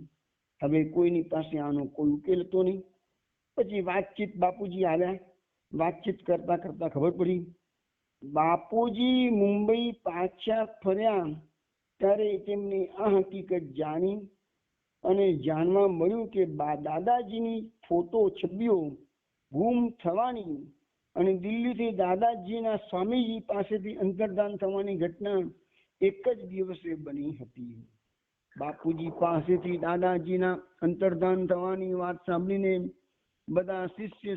હવે કોઈની પાસે આનો કોઈ ઉકેલ હતો નહીં. પછી વાતચીત બાપુજી આવ્યા. વાતચીત કરતા કરતા ખબર પડી બાપુજી મુંબઈ પાછા ફર્યા ત્યારે તેમની આ હકીકત જાણી અને જાણવા મળ્યું કે દાદાજીની ફોટો છબીઓ ગુમ થવાની અને દિલ્હીથી દાદાજીના સ્વામીજી પાસેથી અંતર્ધાન થવાની ઘટના એક જ દિવસે બની હતી. બાપુજી પાસેથી દાદાજીના અંતર્ધાન થવાની વાત સાંભળીને બધા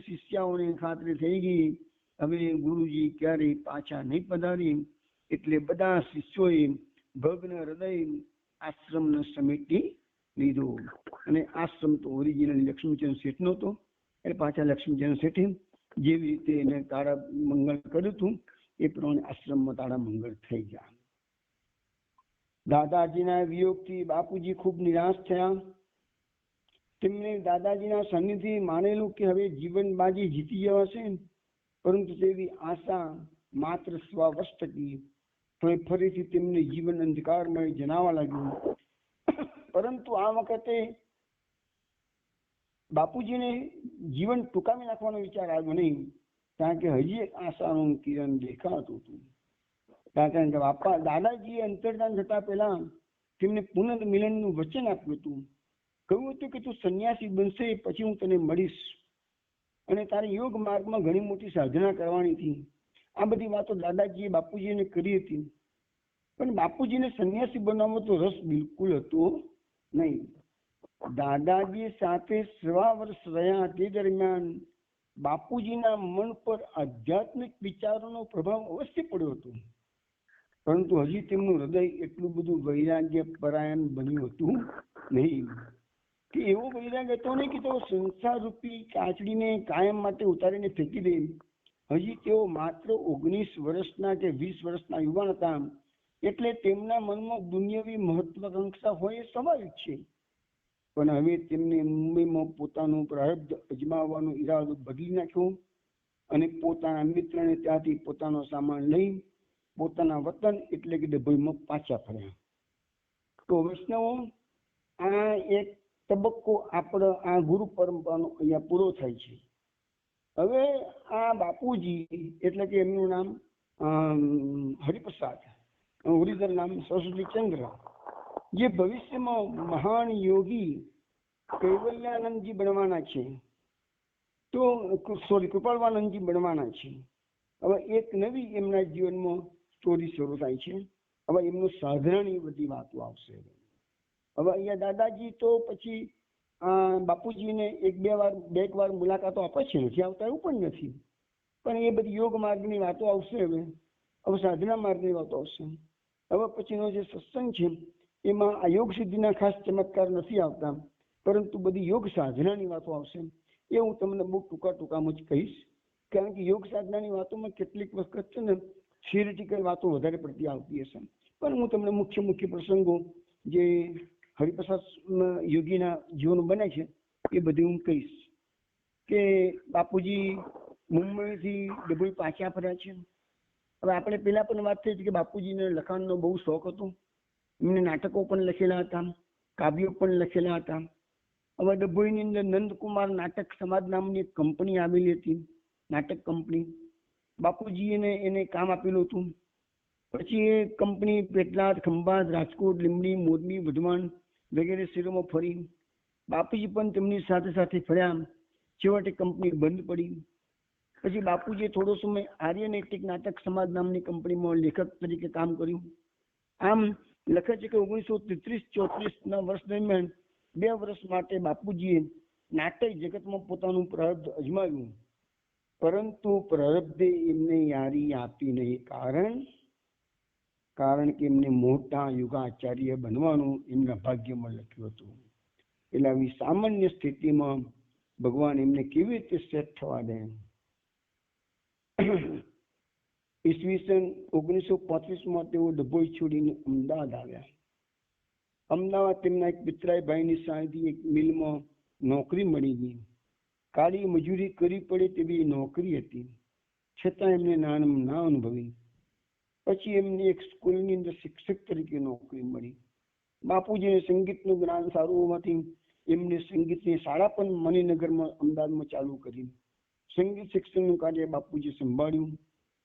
શિષ્યાઓને ખાતરી થઈ ગઈ હવે ગુરુજી ક્યારેય પાછા નહીં પધારી. એટલે બધા શિષ્યોએ ભગ્ન હૃદય આશ્રમને સમેટી લીધો. અને આશ્રમ તો ઓરિજિનલ લક્ષ્મીચંદ શેઠનો હતો. એટલે પાછા લક્ષ્મીચંદ શેઠે જેવી રીતે એને તારા મંગળ કર્યું હતું એ પ્રમાણે આશ્રમમાં તારા મંગળ થઈ ગયા. દાદાજીના વિયોગથી બાપુજી ખૂબ નિરાશ થયા. તેમને દાદાજીના સાનિધ્ય માનેલું કે હવે જીવન બાજી જીતી જવાશે, પરંતુ તેવી આશા માત્ર સ્વવશ ટકી. તો ફરીથી તેમને જીવન અંધકારમય જણાવવા લાગ્યું. પરંતુ આ વખતે બાપુજીને જીવન ટૂંકાવી નાખવાનો વિચાર આવ્યો નહીં, કારણ કે હજી એક આશાનું કિરણ દેખાતું હતું. કારણ કે દાદાજીએ અંતર્ધાન થતા પહેલા તેમને પુનર્મિલનનું વચન આપ્યું હતું. કહ્યું હતું કે તું સંન્યાસી બનશે પછી હું તને મળીશ અને તારે યોગ માર્ગમાં ઘણી મોટી સાધના કરવાની હતી. આ બધી વાતો દાદાજીએ બાપુજીને કરી હતી. પણ બાપુજીને સંન્યાસી બનવામાં તો રસ બિલકુલ હતો નહીં. દાદાજી સાથે 6 વર્ષ રહ્યા તે દરમિયાન બાપુજીના મન પર આધ્યાત્મિક વિચારોનો પ્રભાવ અવશ્ય પડ્યો હતો, પરંતુ હજી તેમનું હૃદય એટલું બધું વૈરાગ્ય પરાયણ બન્યું હતું નહીં. કે એવો વૈરાગ હતો નહીં કે તેઓ સંસાર રૂપી કાચડીને કાયમ માટે ઉતારીને ફેંકી દે. હજી તેઓ માત્ર 19 વર્ષના કે 20 વર્ષના યુવાન હતા. એટલે તેમના મનમાં દુનિયાવી મહત્વાકાંક્ષા હોય એ સ્વાભાવિક છે. પણ હવે તેમને મુંબઈમાં પોતાનું પ્રારબ્ધ અજમાવવાનો ઈરાદો બદલી નાખ્યો અને પોતાના મિત્રને ત્યાંથી પોતાનો સામાન લઈ પોતાના વતન એટલે કે ડભોઈમાં પાછા ફર્યા. તો વૈષ્ણવો, આ એક તબક્કો આપણો આ ગુરુ પરંપરાનો અહીંયા પૂરો થાય છે. હવે આ બાપુજી એટલે કે એમનું નામ હરિપ્રસાદ, ઓરિજિનલ નામ સરસ્વતીચંદ્ર, જે ભવિષ્યમાં મહાન યોગી કૈવલ્યાનંદજી બનવાના છે. તો કૃપાળવાનંદજી બનવાના છે. હવે એક નવી એમના જીવનમાં સ્ટોરી શરૂ થાય છે. હવે એમનું સાધનાની બધી વાતો આવશે. હવે અહીંયા દાદાજી તો પછી બાપુજીને એક વાર મુલાકાતો આપે છે, નથી આવતા એવું પણ નથી. પણ એ બધી યોગ માર્ગની વાતો આવશે. હવે સાધના માર્ગની વાતો આવશે. હવે પછીનો જે સત્સંગ છે એમાં આ યોગ સિદ્ધિના ખાસ ચમત્કાર નથી આવતા, પરંતુ બધી યોગ સાધનાની વાતો આવશે. એ હું તમને બહુ ટૂંકામાં જ કહીશ, કારણ કે યોગ સાધનાની વાતોમાં કેટલીક વખત છે ને થિયરિટિકલ વાતો વધારે પડતી આવતી હશે. પણ હું તમને મુખ્ય પ્રસંગો જે હરિપ્રસાદ યોગીના જીવન બને છે એ બધું હું કહીશ. કે બાપુજી મુંબઈથી ડભોઈ પાછા ફર્યા છે. હવે આપણે પેલા પણ વાત થઈ હતી કે બાપુજીને લખાણનો બહુ શોખ હતો. એમને નાટકો પણ લખેલા હતા, કાવ્યો પણ લખેલા હતા. હવે ડભોઈની અંદર નંદકુમાર નાટક સમાજ નામની એક કંપની આવેલી હતી, નાટક કંપની. બાપુજીએ એને કામ આપેલું હતું. પછી એ કંપની પેટલાદ, ખંભાત, રાજકોટ, લીંબડી, મોરબી, વધવાણ વગેરે શહેરોમાં ફરી. બાપુજી પણ તેમની સાથે સાથે ફર્યા. છેવટે કંપની બંધ પડી. પછી બાપુજીએ થોડો સમય આર્યનૈતિક નાટક સમાજ નામની કંપનીમાં લેખક તરીકે કામ કર્યું. આમ લખે છે કે 1933-34 વર્ષ દરમિયાન 2 વર્ષ માટે બાપુજીએ નાટક જગતમાં પોતાનું પ્રારબ્ધ અજમાવ્યું, પરંતુ પ્રારબ્ધે એમને યારી આપી નહીં. કારણ કે એમને મોટા યુગાચાર્ય બનવાનું એમના ભાગ્યમાં લખ્યું હતું. એટલે આવી સામાન્ય સ્થિતિમાં ભગવાન એમને કેવી રીતે સેટ થવા દે. ઈસવીસન 1935 તેઓ ડભોઈ છોડીને અમદાવાદ આવ્યા. અમદાવાદ તેમના એક પિતરાઈ ભાઈની સાહેબી એક મિલમાં નોકરી મળી ગઈ. કાળી મજૂરી કરવી પડે તેવી નોકરી હતી, છતાં એમને ના અનુભવી. પછી એમને એક સ્કૂલની અંદર શિક્ષક તરીકે નોકરી મળી. બાપુજીને સંગીતનું જ્ઞાન સારું હોવાથી એમને સંગીતની શાળા પણ મણિનગરમાં અમદાવાદમાં ચાલુ કરી. સંગીત શિક્ષણનું કાર્ય બાપુજી સંભાળ્યું.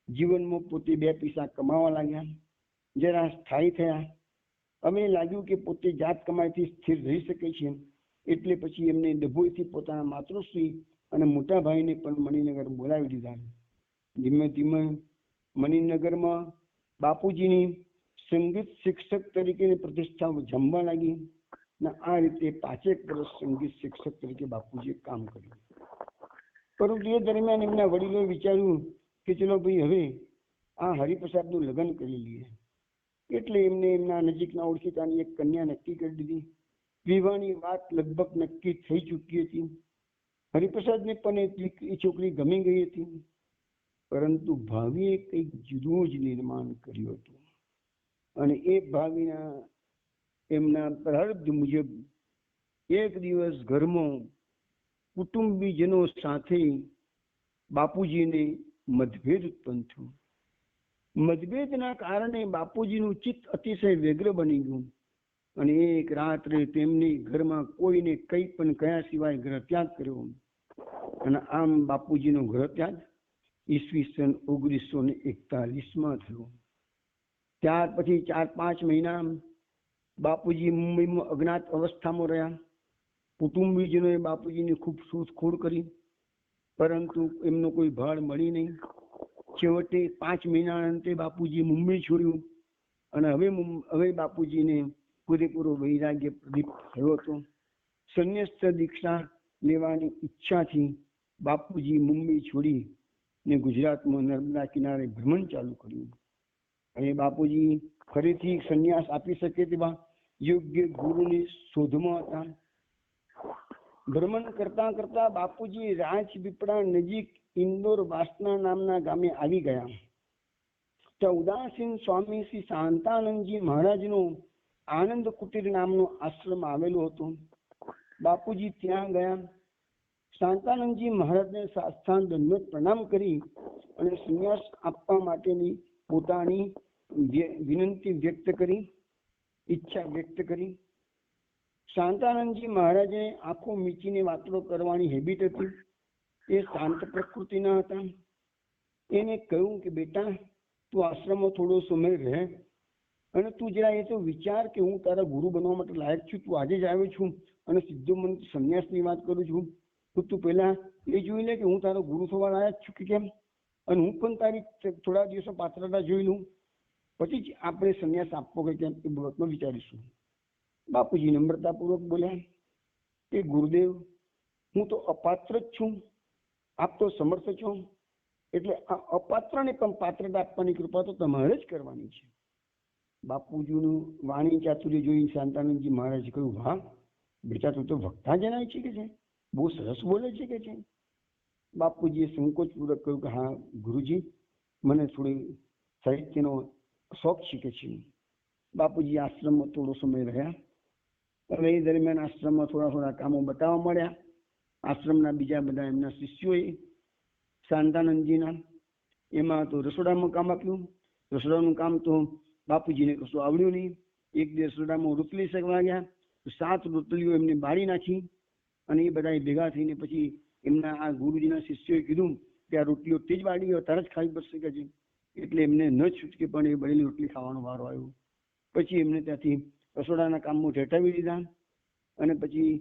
જીવનમાં પોતે 2 પૈસા કમાવા લાગ્યા. જરા સ્થાયી થયા. અમે લાગ્યું કે પોતે જાત કમાઈથી સ્થિર રહી શકે છે, એટલે પછી એમને ડભોઈથી પોતાના માતૃશ્રી અને મોટા ભાઈને પણ મણિનગર બોલાવી દીધા. ધીમે ધીમે મણિનગરમાં બાપુજીની સંગીત શિક્ષક તરીકેની પ્રતિષ્ઠા જમવા લાગી. આ રીતે 5 વર્ષ સંગીત શિક્ષક તરીકે બાપુજીએ કામ કર્યું. પરંતુ એ દરમિયાન એમના વડીલોએ વિચાર્યું કે ચલો ભાઈ, હવે આ હરિપ્રસાદનું લગ્ન કરી લઈએ. એટલે એમને એમના નજીકના ઓળખીતાની એક કન્યા નક્કી કરી દીધી. વિવાહની વાત લગભગ નક્કી થઈ ચૂકી હતી. હરિપ્રસાદને પણ એ છોકરી ગમી ગઈ હતી, પરંતુ ભાવિએ કંઈક જુદું જ નિર્માણ કર્યું હતું. અને એ ભાવિના એમના પ્રારબ્ધ મુજબ એક દિવસ ઘરમાં કુટુંબીજનો સાથે બાપુજીને મતભેદ ઉત્પન્ન થયો. મતભેદના કારણે બાપુજીનું ચિત્ત અતિશય વ્યગ્ર બની ગયું અને એક રાત્રે તેમની ઘરમાં કોઈને કંઈ પણ કયા સિવાય ગ્રહ ત્યાગ કર્યો. અને આમ બાપુજીનો ગ્રહ ત્યાગ ઈસવીસન 1941 થયો. ત્યાર પછી 4-5 મહિના બાપુજી મુંબઈમાં અજ્ઞાત અવસ્થામાં રહ્યા. કુટુંબીજનોએ બાપુજીની ખૂબ શોધખોળ કરી, પરંતુ એમનો કોઈ ભાળ મળી નહીં. છેવટે 5 મહિનાના અંતે બાપુજી મુંબઈ છોડ્યું અને હવે બાપુજીને પૂરેપૂરો વૈરાગ્ય પ્રદીપ થયો હતો. સંન્યસ્ત દીક્ષા લેવાની ઈચ્છાથી બાપુજી મુંબઈ છોડી ને ગુજરાતમાં નર્મદા કિનારે ભ્રમણ ચાલુ કર્યું. અને બાપુજી ફરીથી સંન્યાસ આપી શકે તેવા યોગ્ય ગુરુની શોધમાં હતા. ભ્રમણ કરતા કરતા બાપુજી રાજપીપળા નજીક ઇન્દોર વાસના નામના ગામે આવી ગયા. ત્યાં ઉદાસીન સ્વામી શ્રી શાંતાનંદજી મહારાજનો આનંદ કુટીર નામનો આશ્રમ આવેલો હતો. બાપુજી ત્યાં ગયા. શાંતાનંદજી મહારાજને સાષ્ટાંગ દંડવત પ્રણામ કરી અને સંન્યાસ આપવા માટેની પોતાની વિનંતી વ્યક્ત કરી, ઈચ્છા વ્યક્ત કરી. શાંતાનંદજી મહારાજે આંખો મીચીને વાતો કરવાની હેબિટ હતી. એ શાંત પ્રકૃતિના હતા. એને કહ્યું કે બેટા, તું આશ્રમમાં થોડો સમય રહે અને તું જરા એ તો વિચાર કે હું તારા ગુરુ બનવા માટે લાયક છું. તું આજે જ આવ્યો છું અને સીધો મને સંન્યાસની વાત કરું છું. તો તું પહેલા એ જોઈ લે કે હું તારો ગુરુ થવા લાયક છું કે કેમ, અને હું પણ તારી થોડા દિવસો પાત્રતા જોઈ લઉં, પછી જ આપણે સંન્યાસ આપવો કે કેમ એ બાબતમાં વિચારીશું. બાપુજી નમ્રતાપૂર્વક બોલ્યા કે ગુરુદેવ, હું તો અપાત્ર જ છું, આપ તો સમર્થ છો, એટલે આ અપાત્રને પણ પાત્રતા આપવાની કૃપા તો તમારે જ કરવાની છે. બાપુજીનું વાણી ચાતુર્ય જોઈ શાંતાનંદજી મહારાજે કહ્યું, વાહ બેટા, તું તો વક્તા જણાય છે કે છે, બહુ સરસ બોલે છે કે છે. બાપુજીએ સંકોચપૂર્વક કહ્યું કે હા ગુરુજી, મને થોડી સાહિત્યનો શોખ છે કે છે. બાપુજી આશ્રમમાં થોડો સમય રહ્યા. હવે એ દરમિયાન આશ્રમમાં થોડા થોડા કામો બતાવવા મળ્યા. આશ્રમના બીજા બધા એમના શિષ્યોએ શાંતાનંદજીના, એમાં તો રસોડામાં કામ આપ્યું. રસોડાનું કામ તો બાપુજીને કશું આવડ્યું નહીં. એક બે રસોડામાં રોટલી શેકવા ગયા, 7 રોટલીઓ એમને બાળી નાખી. અને એ બધા ભેગા થઈને પછી એમના આ ગુરુજીના શિષ્યોએ કીધું કે આ રોટલીઓ તેજ બાળી ગયો, તરત ખાવી પડશે કે છે. એટલે એમને ન છૂટકે પણ એ બળેલી રોટલી ખાવાનો વારો આવ્યો. પછી એમને ત્યાંથી રસોડાના કામમાં ઠેઠાવી દીધા. અને પછી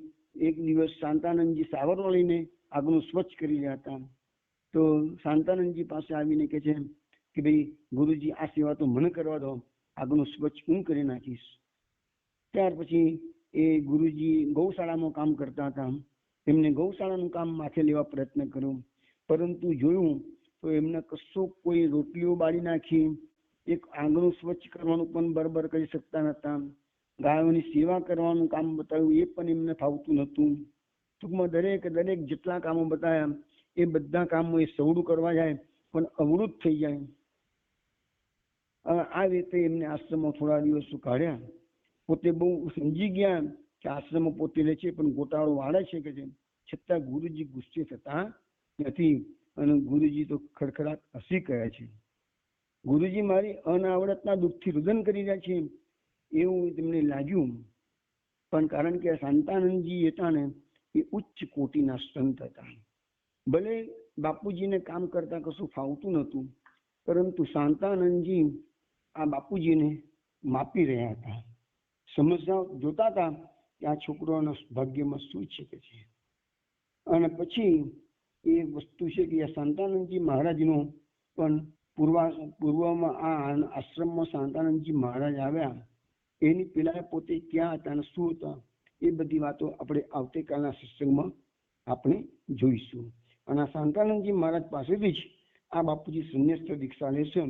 એક દિવસ શાંતાનંદજી સાવરણો લઈને આગનું સ્વચ્છ કરી રહ્યા હતા. તો શાંતાનંદજી પાસે આવીને કહે છે કે ભાઈ ગુરુજી, આ સેવા તો મને કરવા દો, આગનું સ્વચ્છ હું કરી નાખીશ. ત્યાર પછી એ ગુરુજી ગૌશાળામાં કામ કરતા હતા. એમને ગૌશાળાનું કામ માથે લેવા પ્રયત્ન કર્યો, પરંતુ જોયું તો એમને કશો કોઈ રોટલીઓ બાળી નાખી, એક આંગણું સ્વચ્છ કરવાનું પણ બરાબર કરી શકતા નતા, ગાયોની સેવા કરવાનું કામ બતાવ્યું એ પણ એમને ફાવતું નહોતું. ટૂંકમાં દરેક જેટલા કામો બતાવ્યા એ બધા કામો એ સવડું કરવા જાય પણ અવળું જ થઈ જાય. આ રીતે એમને આશ્રમમાં થોડા દિવસો કાઢ્યા. પોતે બહુ સમજી ગયા કે આશ્રમમાં પોતે રહે છે પણ ગોટાળો વાળે છે કે છે, છતાં ગુરુજી ગુસ્સે થતા નથી. અને ગુરુજી તો ખડખડાટ હસી કહે છે, ગુરુજી મારી અનાવડતના દુઃખથી રુદન કરી રહ્યા છે એવું તેમને લાગ્યું. પણ કારણ કે શાંતાનંદજી હતા ને એ ઉચ્ચ કોટીના સંત હતા. ભલે બાપુજીને કામ કરતા કશું ફાવતું નહોતું, પરંતુ શાંતાનંદજી આ બાપુજીને માપી રહ્યા હતા. સમજતા જોતા હતા કે આ છોકરાના ભાગ્યમાં શું છે કે છે. અને પછી એ વસ્તુ છે કે શાંતાનંદજી મહારાજનો પણ પૂર્વમાં આ આશ્રમમાં શાંતાનંદજી મહારાજ આવ્યા એની પેલા પોતે ક્યાં હતા અને શું હતા એ બધી વાતો આપણે આવતીકાલના સત્સંગમાં આપણે જોઈશું. અને શાંતાનંદજી મહારાજ પાસેથી જ આ બાપુજી સંન્યસ્ત દીક્ષા લેશે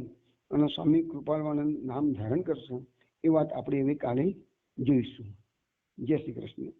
અને સ્વામી કૃપાળવાનંદ નામ ધારણ કરશે. એ વાત આપણે હવે કાલે જોઈશું. જય શ્રી કૃષ્ણ.